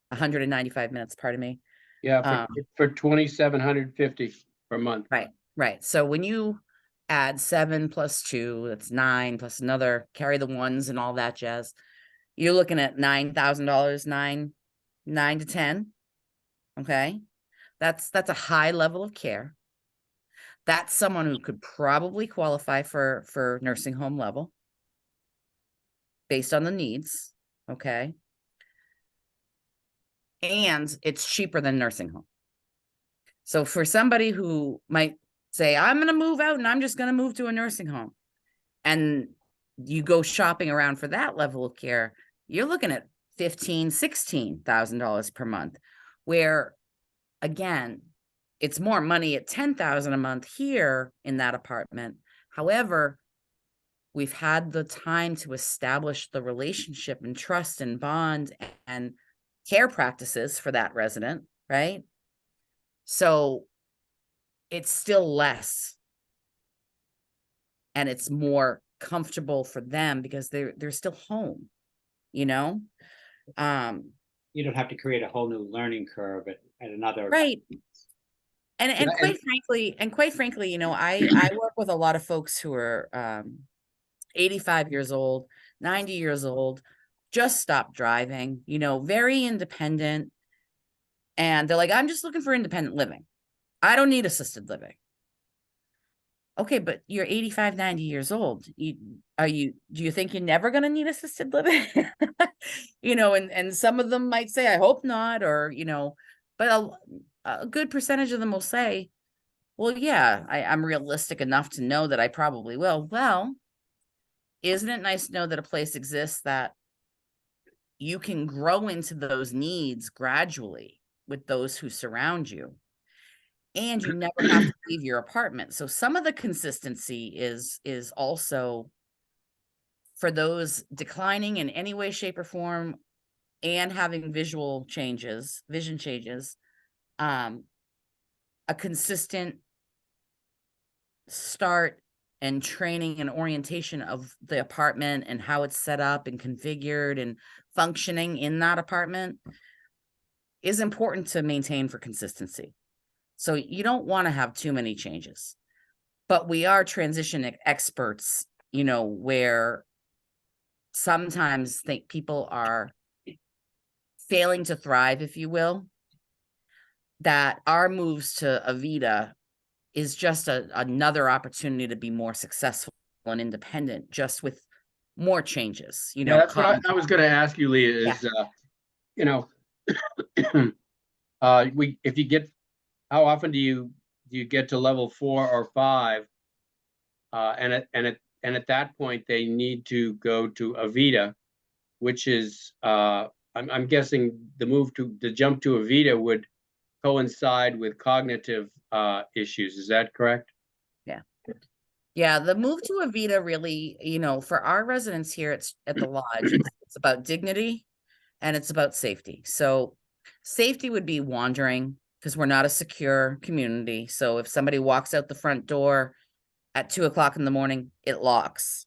195 minutes, pardon me. Yeah, for 2,750 per month. Right. So when you add 7 plus 2, that's 9 plus another, carry the ones and all that jazz, you're looking at $9,000, 9 to 10. Okay. That's a high level of care. That's someone who could probably qualify for nursing home level based on the needs. Okay. And it's cheaper than nursing home. So for somebody who might say, I'm going to move out and I'm just going to move to a nursing home, and you go shopping around for that level of care, you're looking at $15,000, $16,000 per month, where again, it's more money at $10,000 a month here in that apartment. However, we've had the time to establish the relationship and trust and bond and care practices for that resident, right? So it's still less, and it's more comfortable for them because they're still home, you know? You don't have to create a whole new learning curve at another. Right. And Yeah, quite frankly, you know, I work with a lot of folks who are 85 years old, 90 years old, just stopped driving, you know, very independent. And they're like, I'm just looking for independent living. I don't need assisted living. Okay, but you're 85, 90 years old. Do you think you're never going to need assisted living? You know, and some of them might say, I hope not, or, you know, but a good percentage of them will say, well, yeah, I'm realistic enough to know that I probably will. Well, isn't it nice to know that a place exists that you can grow into those needs gradually with those who surround you, and you never have to leave your apartment? So some of the consistency is also for those declining in any way, shape, or form and having vision changes, a consistent start and training and orientation of the apartment and how it's set up and configured and functioning in that apartment is important to maintain for consistency. So you don't want to have too many changes, but we are transition experts, you know, where sometimes think people are failing to thrive, if you will, that our moves to Avita is just another opportunity to be more successful and independent, just with more changes, you know. Yeah, that's what I was going to ask you, Leah, is, you know, if you get, how often do you get to level 4 or 5? And at that point, they need to go to Avita, which is, I'm guessing the jump to Avita would coincide with cognitive issues. Is that correct? Yeah, the move to Avita really, you know, for our residents here, it's at the lodge, it's about dignity and it's about safety. So safety would be wandering, because we're not a secure community. So if somebody walks out the front door at 2 o'clock in the morning, it locks.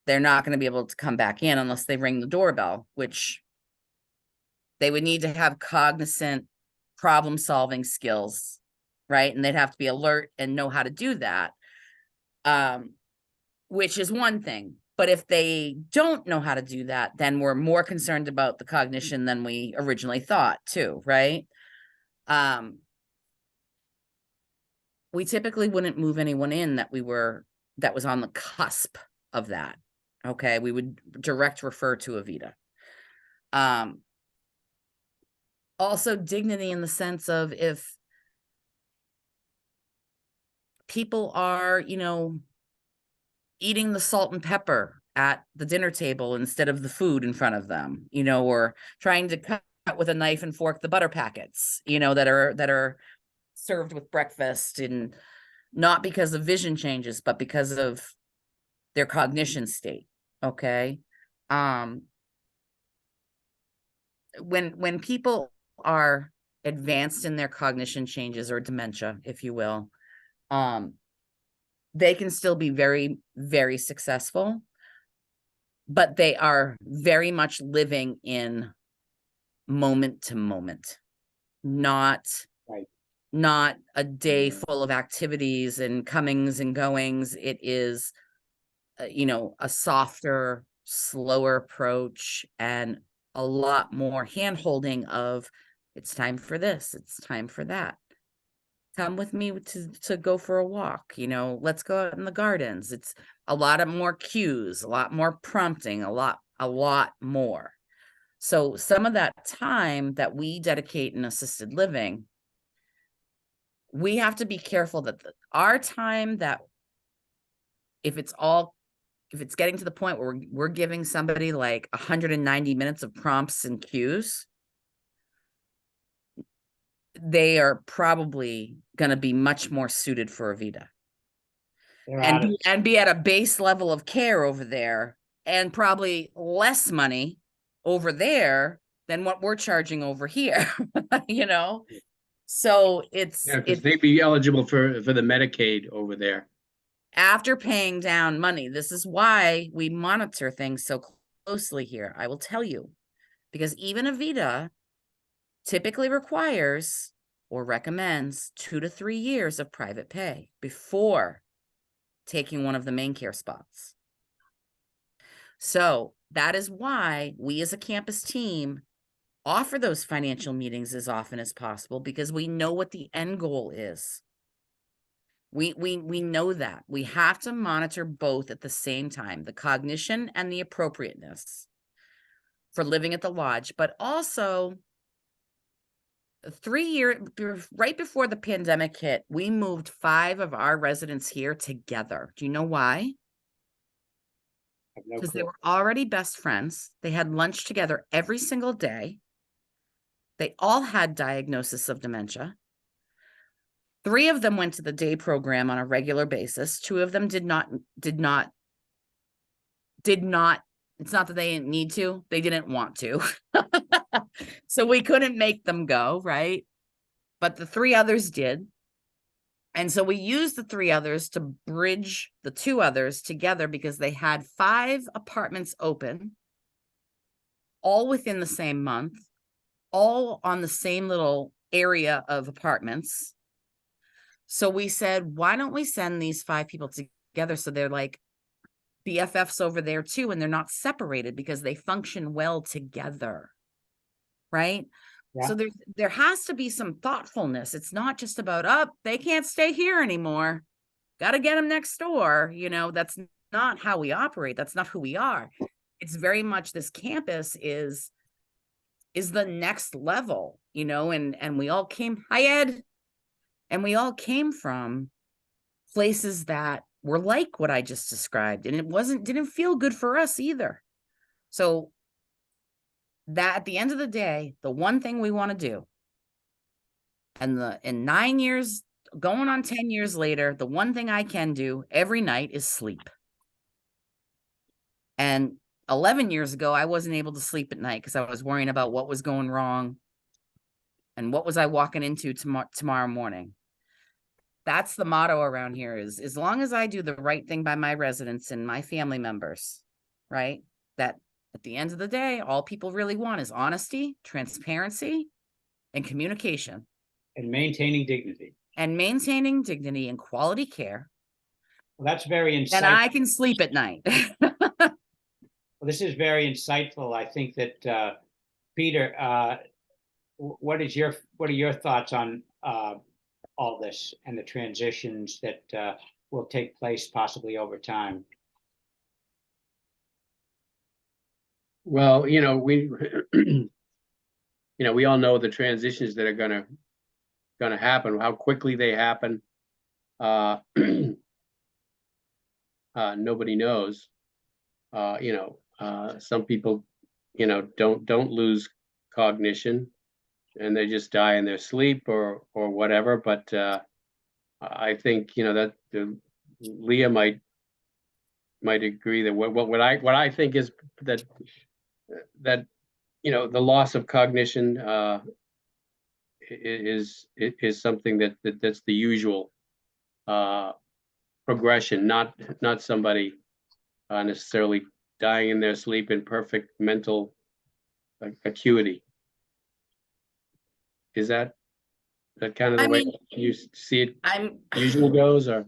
They're not going to be able to come back in unless they ring the doorbell, which they would need to have cognizant problem solving skills, right? And they'd have to be alert and know how to do that. Which is one thing. But if they don't know how to do that, then we're more concerned about the cognition than we originally thought too, right? We typically wouldn't move anyone in that was on the cusp of that. Okay, we would direct refer to Avita. Also dignity in the sense of if people are, eating the salt and pepper at the dinner table instead of the food in front of them, or trying to cut with a knife and fork the butter packets, that are served with breakfast, and not because of vision changes, but because of their cognition state. Okay. When people are advanced in their cognition changes or dementia, if you will, they can still be very, very successful, but they are very much living in moment to moment, not a day full of activities and comings and goings. It is, a softer, slower approach, and a lot more hand-holding of, it's time for this, it's time for that. Come with me to go for a walk, let's go out in the gardens. It's a lot of more cues, a lot more prompting, a lot more. So some of that time that we dedicate in assisted living, we have to be careful that our time, that if it's getting to the point where we're giving somebody like 190 minutes of prompts and cues, they are probably going to be much more suited for Avita and be at a base level of care over there, and probably less money over there than what we're charging over here, So because they'd be eligible for the Medicaid over there. After paying down money. This is why we monitor things so closely here. I will tell you, because even Avita typically requires or recommends 2 to 3 years of private pay before taking one of the main care spots. So that is why we as a campus team offer those financial meetings as often as possible, because we know what the end goal is. We know that we have to monitor both at the same time, the cognition and the appropriateness for living at the lodge, but also 3 years right before the pandemic hit, we moved 5 of our residents here together. Do you know why? Because they were already best friends. They had lunch together every single day. They all had diagnosis of dementia. 3 of them went to the day program on a regular basis. 2 of them did not. It's not that they didn't need to, they didn't want to. So we couldn't make them go, right? But the 3 others did. And so we used the 3 others to bridge the 2 others together, because they had 5 apartments open, all within the same month, all on the same little area of apartments. So we said, why don't we send these 5 people together so they're like BFFs over there too, and they're not separated, because they function well together, right? Yeah. So there has to be some thoughtfulness. It's not just about, they can't stay here anymore, got to get them next door. That's not how we operate. That's not who we are. It's very much, this campus is the next level, and we all came, hi Ed, and we all came from places that were like what I just described, and it didn't feel good for us either. So that at the end of the day, the one thing we want to do, and in 9 years, going on 10 years later, the one thing I can do every night is sleep. And 11 years ago, I wasn't able to sleep at night because I was worrying about what was going wrong and what was I walking into tomorrow morning. That's the motto around here, is as long as I do the right thing by my residents and my family members, right? That at the end of the day, all people really want is honesty, transparency, and communication. And maintaining dignity. And maintaining dignity and quality care. Well, that's very and insightful. I can sleep at night. Well, this is very insightful. I think that, Peter, what are your thoughts on all this and the transitions that will take place possibly over time? Well, we, we all know the transitions that are gonna happen, how quickly they happen. Nobody knows. Some people, don't lose cognition and they just die in their sleep or whatever, but I think, that Leah might agree that what I think is that the loss of cognition is something that's the usual progression, not somebody necessarily dying in their sleep in perfect mental acuity. Is that kind of I the way mean, you see it I'm, usually goes, or?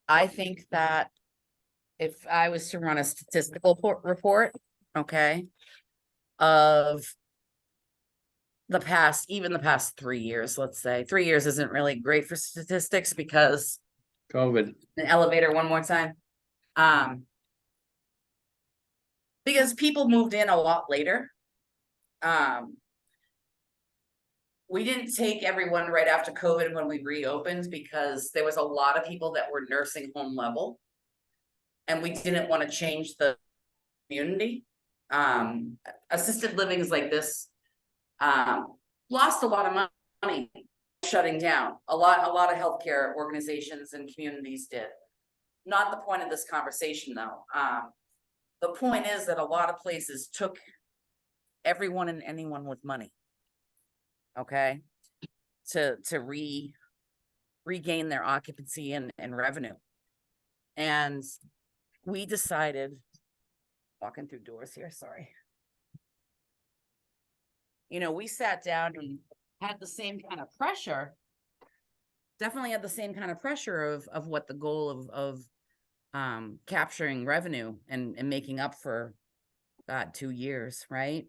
I think that if I was to run a statistical report, okay, of even the past 3 years, let's say 3 years isn't really great for statistics because COVID. an elevator one more time. Because people moved in a lot later. We didn't take everyone right after COVID when we reopened because there was a lot of people that were nursing home level. And we didn't want to change the community. Assisted livings like this lost a lot of money shutting down. A lot of healthcare organizations and communities did. Not the point of this conversation though. The point is that a lot of places took everyone and anyone with money, okay, to regain their occupancy and revenue. And we decided, walking through doors here, sorry. We sat down and had the same kind of pressure, definitely had the same kind of pressure of what the goal of capturing revenue and making up for 2 years, right?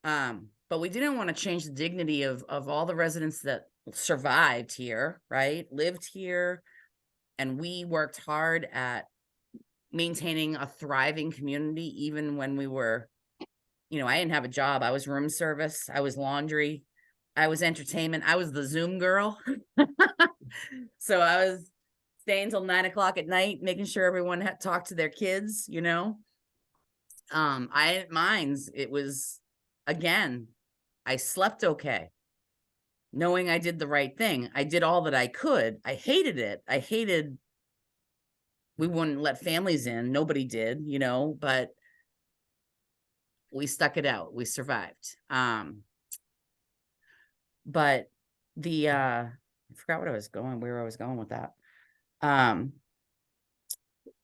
But we didn't want to change the dignity of all the residents that survived here, right? Lived here, and we worked hard at maintaining a thriving community, even when we were, I didn't have a job. I was room service, I was laundry, I was entertainment, I was the Zoom girl. So I was staying till 9 o'clock at night, making sure everyone had talked to their kids, I didn't mind. It was, again, I slept okay, knowing I did the right thing. I did all that I could. I hated it. I hated, we wouldn't let families in. Nobody did, but we stuck it out. We survived. But I forgot where I was going with that. Well,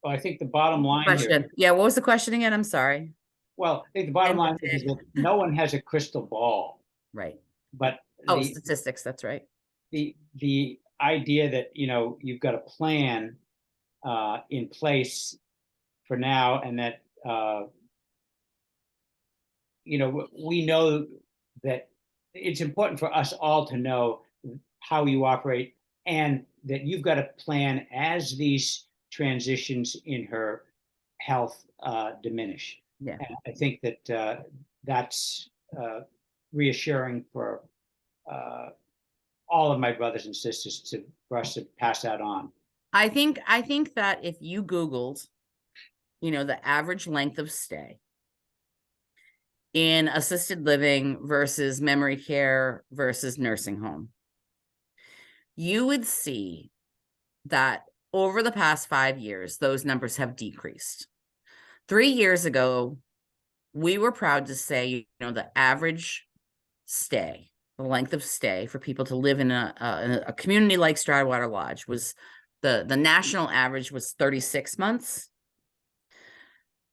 I think the bottom line here, Question. Yeah, what was the question again? I'm sorry. well, I think the bottom line is that no one has a crystal ball, Right. but Oh, statistics, that's right. the idea that, you've got a plan in place for now, and that, we know that it's important for us all to know how you operate, and that you've got a plan as these transitions in her health diminish. Yeah. And I think that that's reassuring for all of my brothers and sisters for us to pass that on. I think that if you Googled, the average length of stay in assisted living versus memory care versus nursing home, you would see that over the past 5 years, those numbers have decreased. 3 years ago, we were proud to say, the average stay, the length of stay for people to live in a community like Stroudwater Lodge was the national average was 36 months.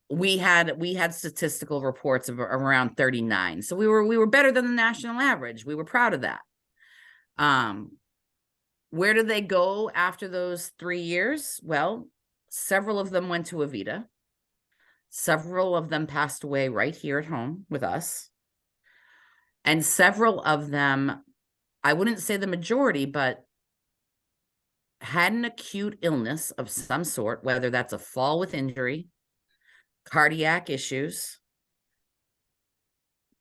We had statistical reports of around 39. So we were better than the national average. We were proud of that. Where did they go after those 3 years? Well, several of them went to Avita. Several of them passed away right here at home with us. And several of them, I wouldn't say the majority, but had an acute illness of some sort, whether that's a fall with injury, cardiac issues,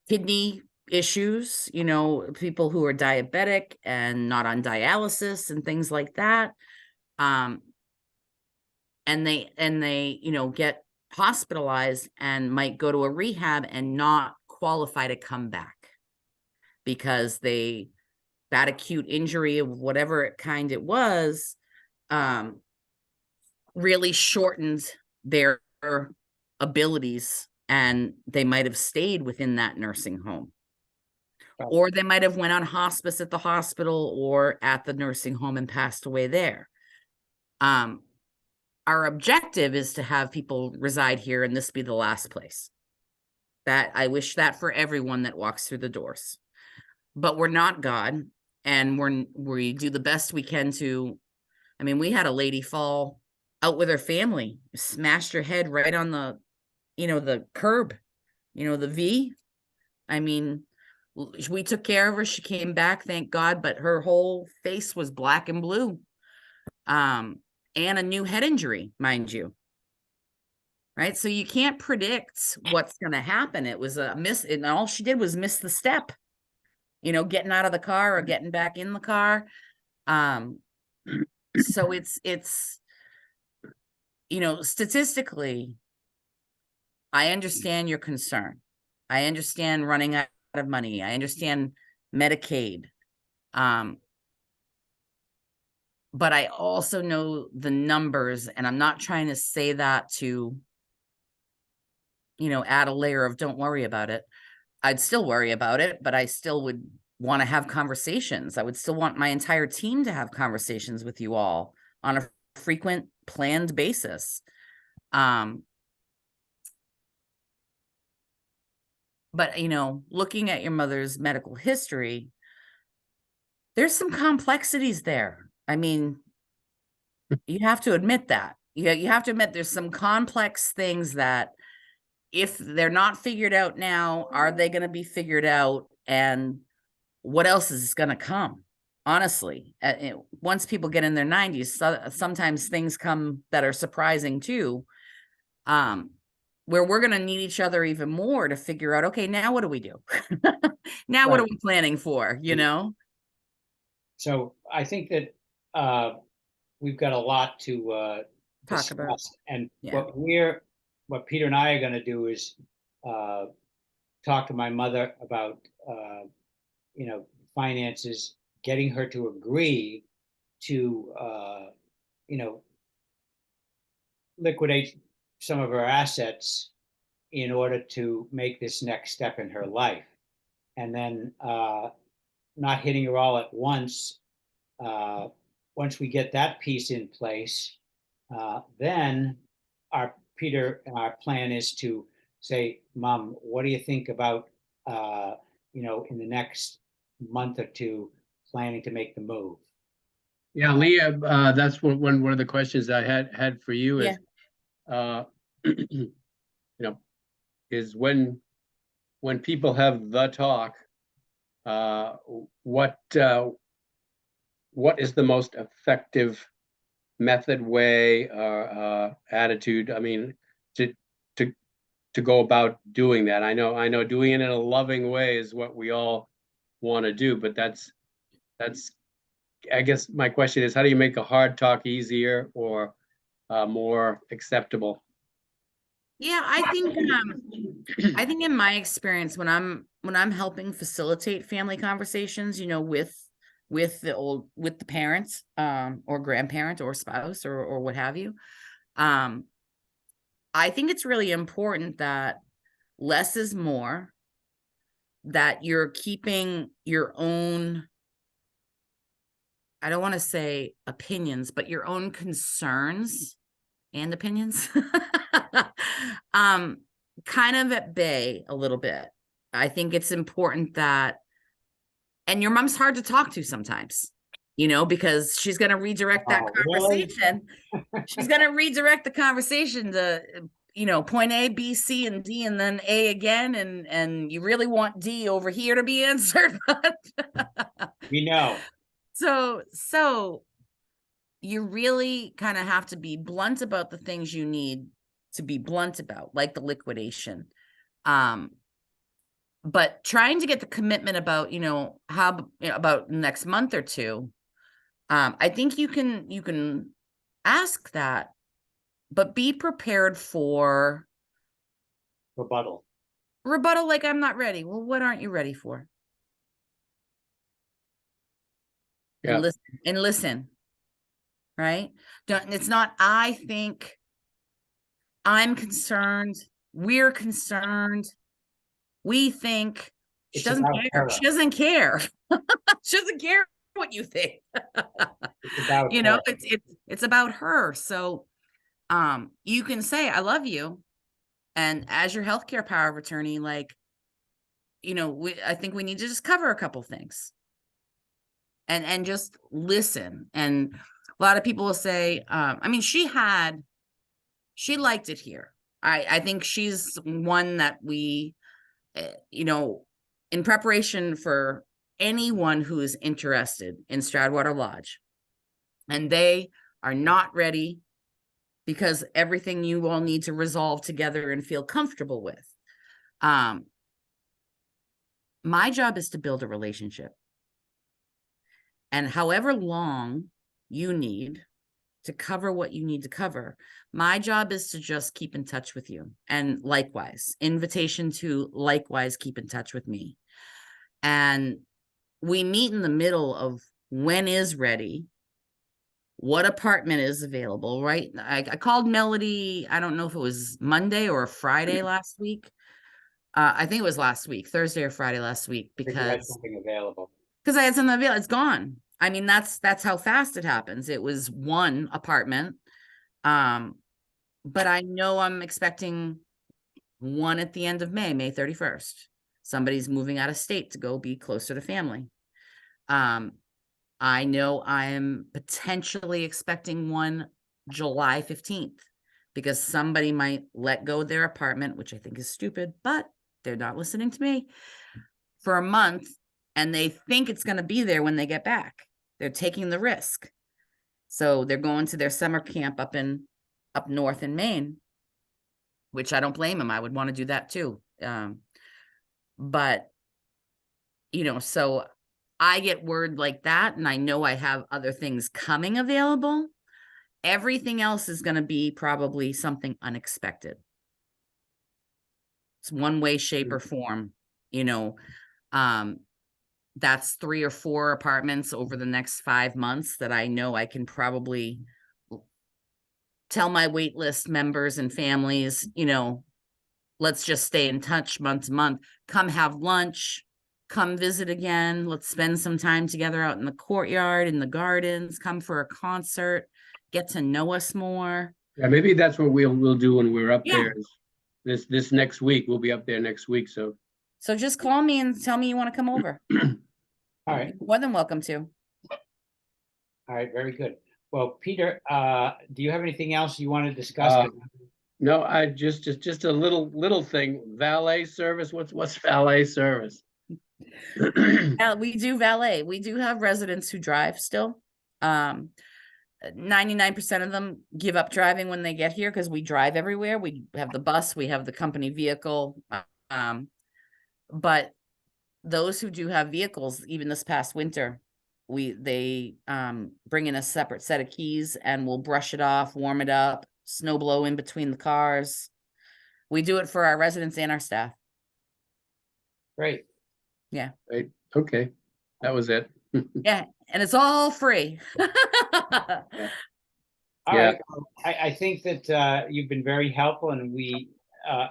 kidney issues, you know, people who are diabetic and not on dialysis and things like that. And they, you know, get hospitalized and might go to a rehab and not qualify to come back because that acute injury of whatever kind it was, really shortened their abilities, and they might have stayed within that nursing home. Right. Or they might have went on hospice at the hospital or at the nursing home and passed away there. Our objective is to have people reside here and this be the last place. That I wish that for everyone that walks through the doors. But we're not God, and we do the best we can to. I mean, we had a lady fall out with her family, smashed her head right on the, you know, the curb, you know, the V. I mean, we took care of her. She came back, thank God, but her whole face was black and blue. And a new head injury, mind you. Right. So you can't predict what's going to happen. It was a miss, and all she did was miss the step, you know, getting out of the car or getting back in the car. So it's, you know, statistically, I understand your concern. I understand running out of money. I understand Medicaid. But I also know the numbers, and I'm not trying to say that to, you know, add a layer of don't worry about it. I'd still worry about it, but I still would want to have conversations. I would still want my entire team to have conversations with you all on a frequent, planned basis. But, you know, looking at your mother's medical history, there's some complexities there. I mean, you have to admit that. You have to admit there's some complex things that if they're not figured out now, are they going to be figured out? And what else is going to come? Honestly, once people get in their 90s, sometimes things come that are surprising too, where we're going to need each other even more to figure out, okay, now what do we do? Now, what are we planning for, you know? So I think that we've got a lot to Talk about. discuss. And Yeah. what Peter and I are going to do is talk to my mother about, you know, finances, getting her to agree to, you know, liquidate some of her assets in order to make this next step in her life. And then not hitting her all at once. Once we get that piece in place, then our plan is to say, Mom, what do you think about, you know, in the next month or two, planning to make the move? Yeah, Leah, that's one of the questions I had for you is, you know, is when people have the talk, what is the most effective method, way, attitude? I mean, to go about doing that. I know doing it in a loving way is what we all want to do, but that's I guess my question is, how do you make a hard talk easier or more acceptable? Yeah, I think in my experience, when I'm helping facilitate family conversations, you know, with the parents, or grandparent or spouse or what have you, I think it's really important that less is more, that you're keeping your own, I don't want to say opinions, but your own concerns and opinions, kind of at bay a little bit. I think it's important that, and your mom's hard to talk to sometimes. because she's going to redirect that Oh, really? conversation. She's going to redirect the conversation to, point A, B, C, and D, and then A again. And you really want D over here to be answered. We know. So you really kind of have to be blunt about the things you need to be blunt about, like the liquidation. But trying to get the commitment about, how about next month or two. I think you can ask that, but be prepared for Rebuttal. rebuttal. Like, I'm not ready. Well, what aren't you ready for? Yeah. And listen, right? It's not, I think, I'm concerned, we're concerned, we think. She It's doesn't about care. her. She doesn't care. She doesn't care what you think. It's about her. It's about her. So you can say, I love you. And as your healthcare power of attorney, like, I think we need to just cover a couple things and just listen. And a lot of people will say, she liked it here. I think she's one that we, in preparation for anyone who is interested in Stroudwater Lodge, and they are not ready because everything you all need to resolve together and feel comfortable with. My job is to build a relationship. And however long you need to cover what you need to cover, my job is to just keep in touch with you. And likewise, invitation to likewise keep in touch with me. And we meet in the middle of when is ready, what apartment is available, right? I called Melody, I don't know if it was Monday or Friday last week. I think it was last week, Thursday or Friday last week, Because you had because something available. I had something available. It's gone. I mean, that's how fast it happens. It was one apartment. But I know I'm expecting one at the end of May 31st. Somebody's moving out of state to go be closer to family. I know I am potentially expecting one July 15th because somebody might let go of their apartment, which I think is stupid, but they're not listening to me, for a month, and they think it's going to be there when they get back. They're taking the risk. So they're going to their summer camp up north in Maine, which I don't blame them. I would want to do that too. But, so I get word like that, and I know I have other things coming available. Everything else is going to be probably something unexpected. It's one way, shape, or form, that's 3 or 4 apartments over the next 5 months that I know I can probably tell my wait list members and families, let's just stay in touch month to month. Come have lunch, come visit again. Let's spend some time together out in the courtyard, in the gardens, come for a concert, get to know us more. Yeah, maybe that's what we'll do when we're up Yeah. there. This next week, we'll be up there next week, so. So just call me and tell me you want to come over. All right. More than welcome to. All right. Very good. Well, Peter, do you have anything else you want to discuss? No, I just a little thing. Valet service. What's valet service? We do valet. We do have residents who drive still. 99% of them give up driving when they get here because we drive everywhere. We have the bus, we have the company vehicle. But those who do have vehicles, even this past winter, they bring in a separate set of keys and we'll brush it off, warm it up, snow blow in between the cars. We do it for our residents and our staff. Great. Yeah. Right. Okay. That was it. Yeah. And it's all free. All right. I think that you've been very helpful and we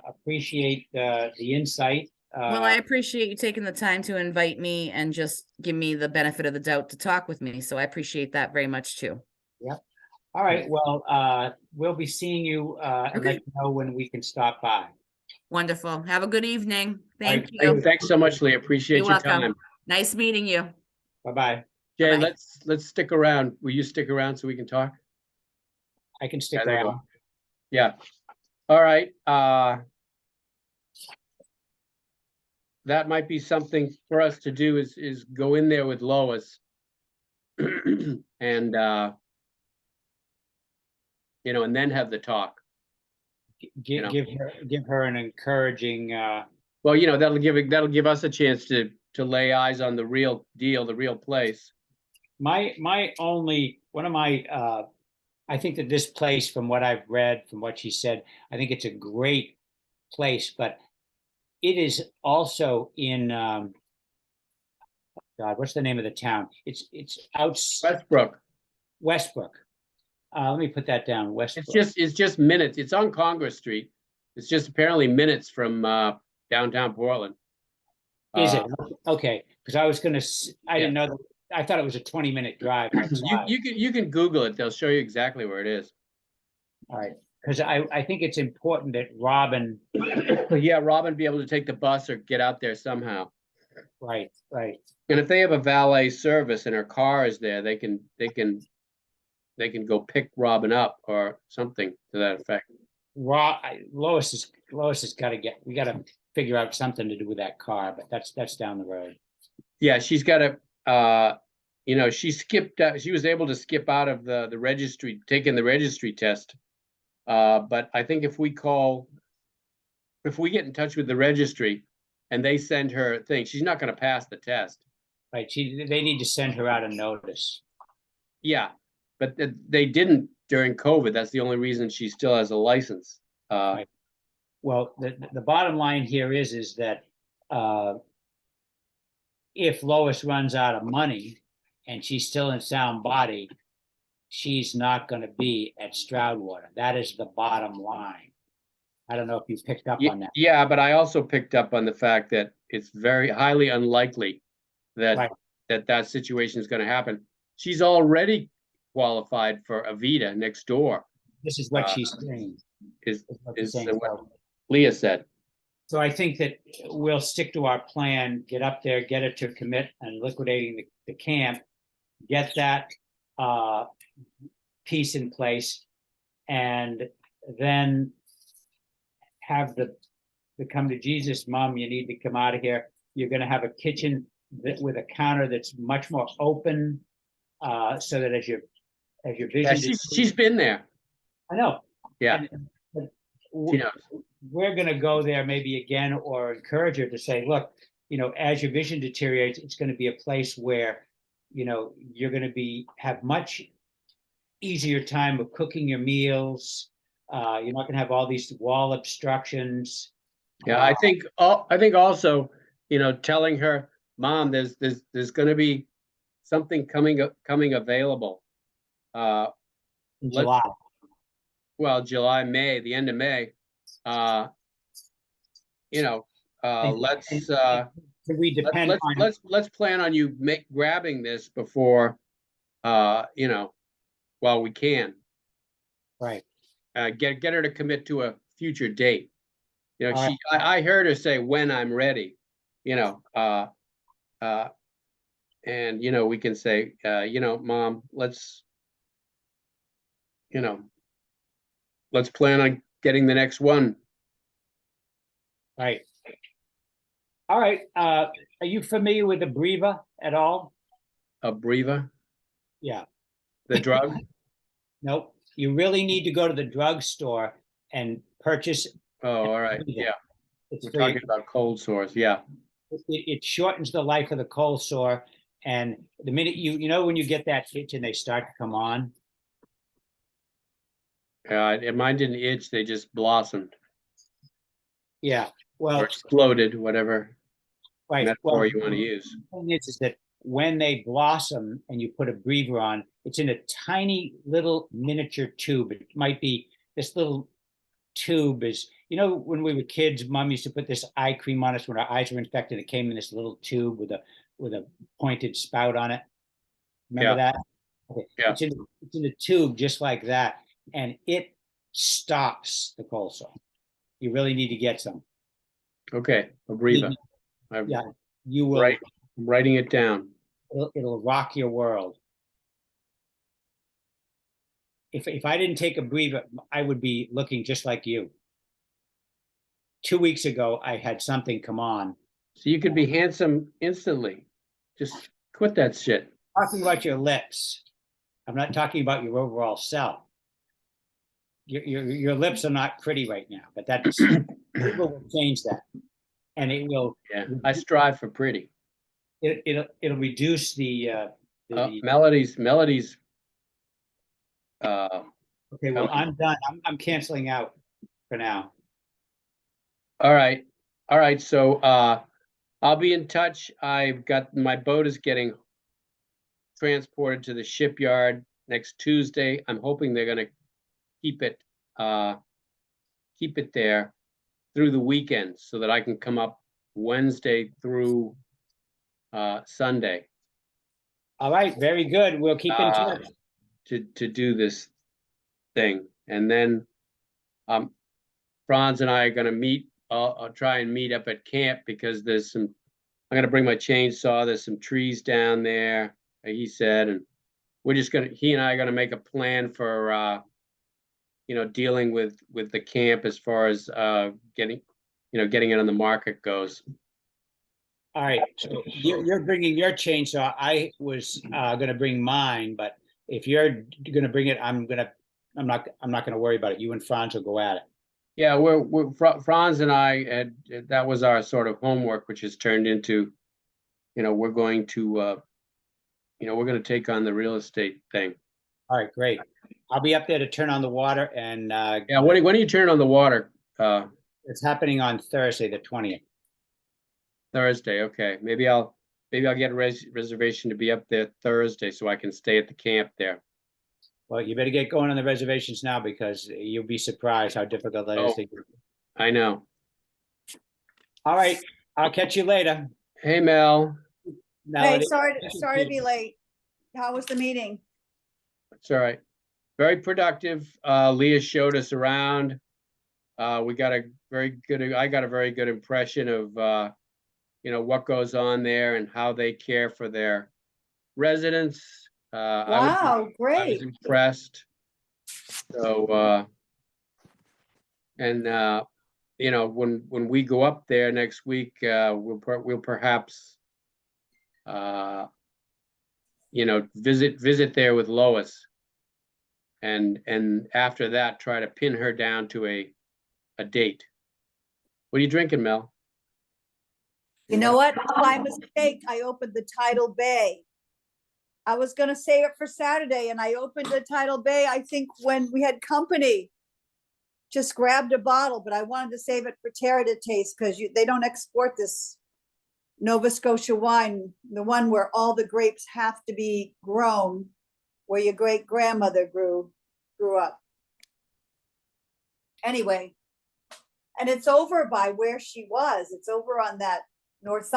appreciate the insight. Well, I appreciate you taking the time to invite me and just give me the benefit of the doubt to talk with me. So I appreciate that very much too. Yep. All right. Well, we'll be seeing you and let you know when we can stop by. Wonderful. Have a good evening. Thank All right. you. Thanks so much, Lee. Appreciate You're your welcome. time. Nice meeting you. Bye-bye. Jay, Bye. let's stick around. Will you stick around so we can talk? I can stick Yeah, there you go. around. Yeah. All right, that might be something for us to do is go in there with Lois. And, you know, and then have the talk. Give, know. give her an encouraging, Well, you know, that'll give us a chance to lay eyes on the real deal, the real place. my only, one of my, I think that this place, from what I've read, from what she said, I think it's a great place, but it is also in, God, what's the name of the town? It's out Westbrook, Westbrook. Let me put that down, Westbrook. it's just minutes. It's on Congress Street. It's just apparently minutes from downtown Portland. Is it? Okay, because I was gonna, I Yeah. didn't know that, I thought it was a 20-minute drive outside. You can Google it. They'll show you exactly where it is. All right, because I think it's important that Robin, Yeah, Robin be able to take the bus or get out there somehow. right, And if they have a valet service and her car is there, they can go pick Robin up or something to that effect. Lois has got to we got to figure out something to do with that car, but that's down the road. Yeah, she's got to, you know, she was able to skip out of the registry, taking the registry test. But I think if we get in touch with the registry and they send her a thing, she's not going to pass the test. Right, they need to send her out a notice. Yeah, but they didn't during COVID. That's the only reason she still has a license. Right. Well, the bottom line here is that if Lois runs out of money and she's still in sound body, she's not going to be at Stroudwater. That is the bottom line. I don't know if you picked up on that. Yeah, but I also picked up on the fact that it's very highly unlikely that Right. that situation is going to happen. She's already qualified for Avita next door. This is what she's saying. Is what she's is saying. what Leah said. So I think that we'll stick to our plan, get up there, get it to commit and liquidating the camp, get that piece in place, and then have the come to Jesus, Mom, you need to come out of here. You're gonna have a kitchen with a counter that's much more open, so that as your Yeah, vision. she's been there. I know. Yeah, But she knows. we're going to go there maybe again, or encourage her to say, look, you know, as your vision deteriorates, it's going to be a place where, you know, you're going to have much easier time of cooking your meals. You're not going to have all these wall obstructions. Yeah, I think also, you know, telling her, Mom, there's going to be something coming available. In let's- July. Well, July, May, the end of May. You know, let's Can we depend on? let's plan on you grabbing this before, you know, while we can. Right. Get her to commit to a future date. You know, All right. I heard her say, when I'm ready, you know, and, you know, we can say, you know, Mom, let's plan on getting the next one. Right. All right. Are you familiar with the Breva at all? Abreva, Yeah. the drug. Nope. You really need to go to the drugstore and purchase. Oh, all right. Yeah, It's we're free. talking about cold sores. Yeah. It shortens the life of the cold sore. And the minute you know, when you get that itch and they start to come on. And mine didn't itch, they just blossomed Yeah. or Well, exploded, whatever right. metaphor Well, you want to use. the thing is that when they blossom and you put a Breva on, it's in a tiny little miniature tube. It might be this little tube is, you know, when we were kids, Mom used to put this eye cream on us when our eyes were infected. It came in this little tube with a pointed spout on it. Remember that? Okay. Yeah. It's in a tube just like that, and it stops the cold sore. You really need to get some. Okay, Abreva. Yeah. You will. Right. I'm writing it down. It'll rock your world. If I didn't take a breather, I would be looking just like you. 2 weeks ago, I had something come on. So you could be handsome instantly. Just quit that shit. Talking about your lips. I'm not talking about your overall self. Your lips are not pretty right now, but that's people will change that, and it will. Yeah, I strive for pretty. It'll reduce the. Melody's. Okay, well, I'm done. I'm canceling out for now. All right. So, I'll be in touch. I've got, my boat is getting transported to the shipyard next Tuesday. I'm hoping they're gonna keep it there through the weekend so that I can come up Wednesday through Sunday All right, very good. We'll keep in touch. to do this thing. And then Franz and I are gonna meet. I'll try and meet up at camp because there's some, I'm gonna bring my chainsaw. There's some trees down there, he said, and we're just gonna, he and I are gonna make a plan for dealing with the camp as far as getting it on the market goes. All right, so you're bringing your chainsaw. I was gonna bring mine, but if you're gonna bring it, I'm not gonna worry about it. You and Franz will go at it. Yeah, Franz and I had, that was our sort of homework, which has turned into, we're going to, we're gonna take on the real estate thing. All right, great. I'll be up there to turn on the water, and Yeah, when do you turn on the water? it's happening on Thursday, the 20th. Thursday, okay. Maybe I'll get a reservation to be up there Thursday so I can stay at the camp there. Well, you better get going on the reservations now because you'll be surprised how difficult that is. I know. All right, I'll catch you later. Hey, Mel. Melody. Hey, sorry to be late. How was the meeting? It's all right. Very productive. Leah showed us around. I got a very good impression of, what goes on there and how they care for their residents. Wow, I was great. impressed. So, when we go up there next week, we'll perhaps, visit there with Lois. And after that, try to pin her down to a date. What are you drinking, Mel? You know what? By mistake, I opened the Tidal Bay. I was gonna save it for Saturday and I opened the Tidal Bay, I think when we had company. Just grabbed a bottle, but I wanted to save it for Tara to taste because they don't export this Nova Scotia wine, the one where all the grapes have to be grown, where your great grandmother grew up. Anyway, and it's over by where she was. It's over on that north side.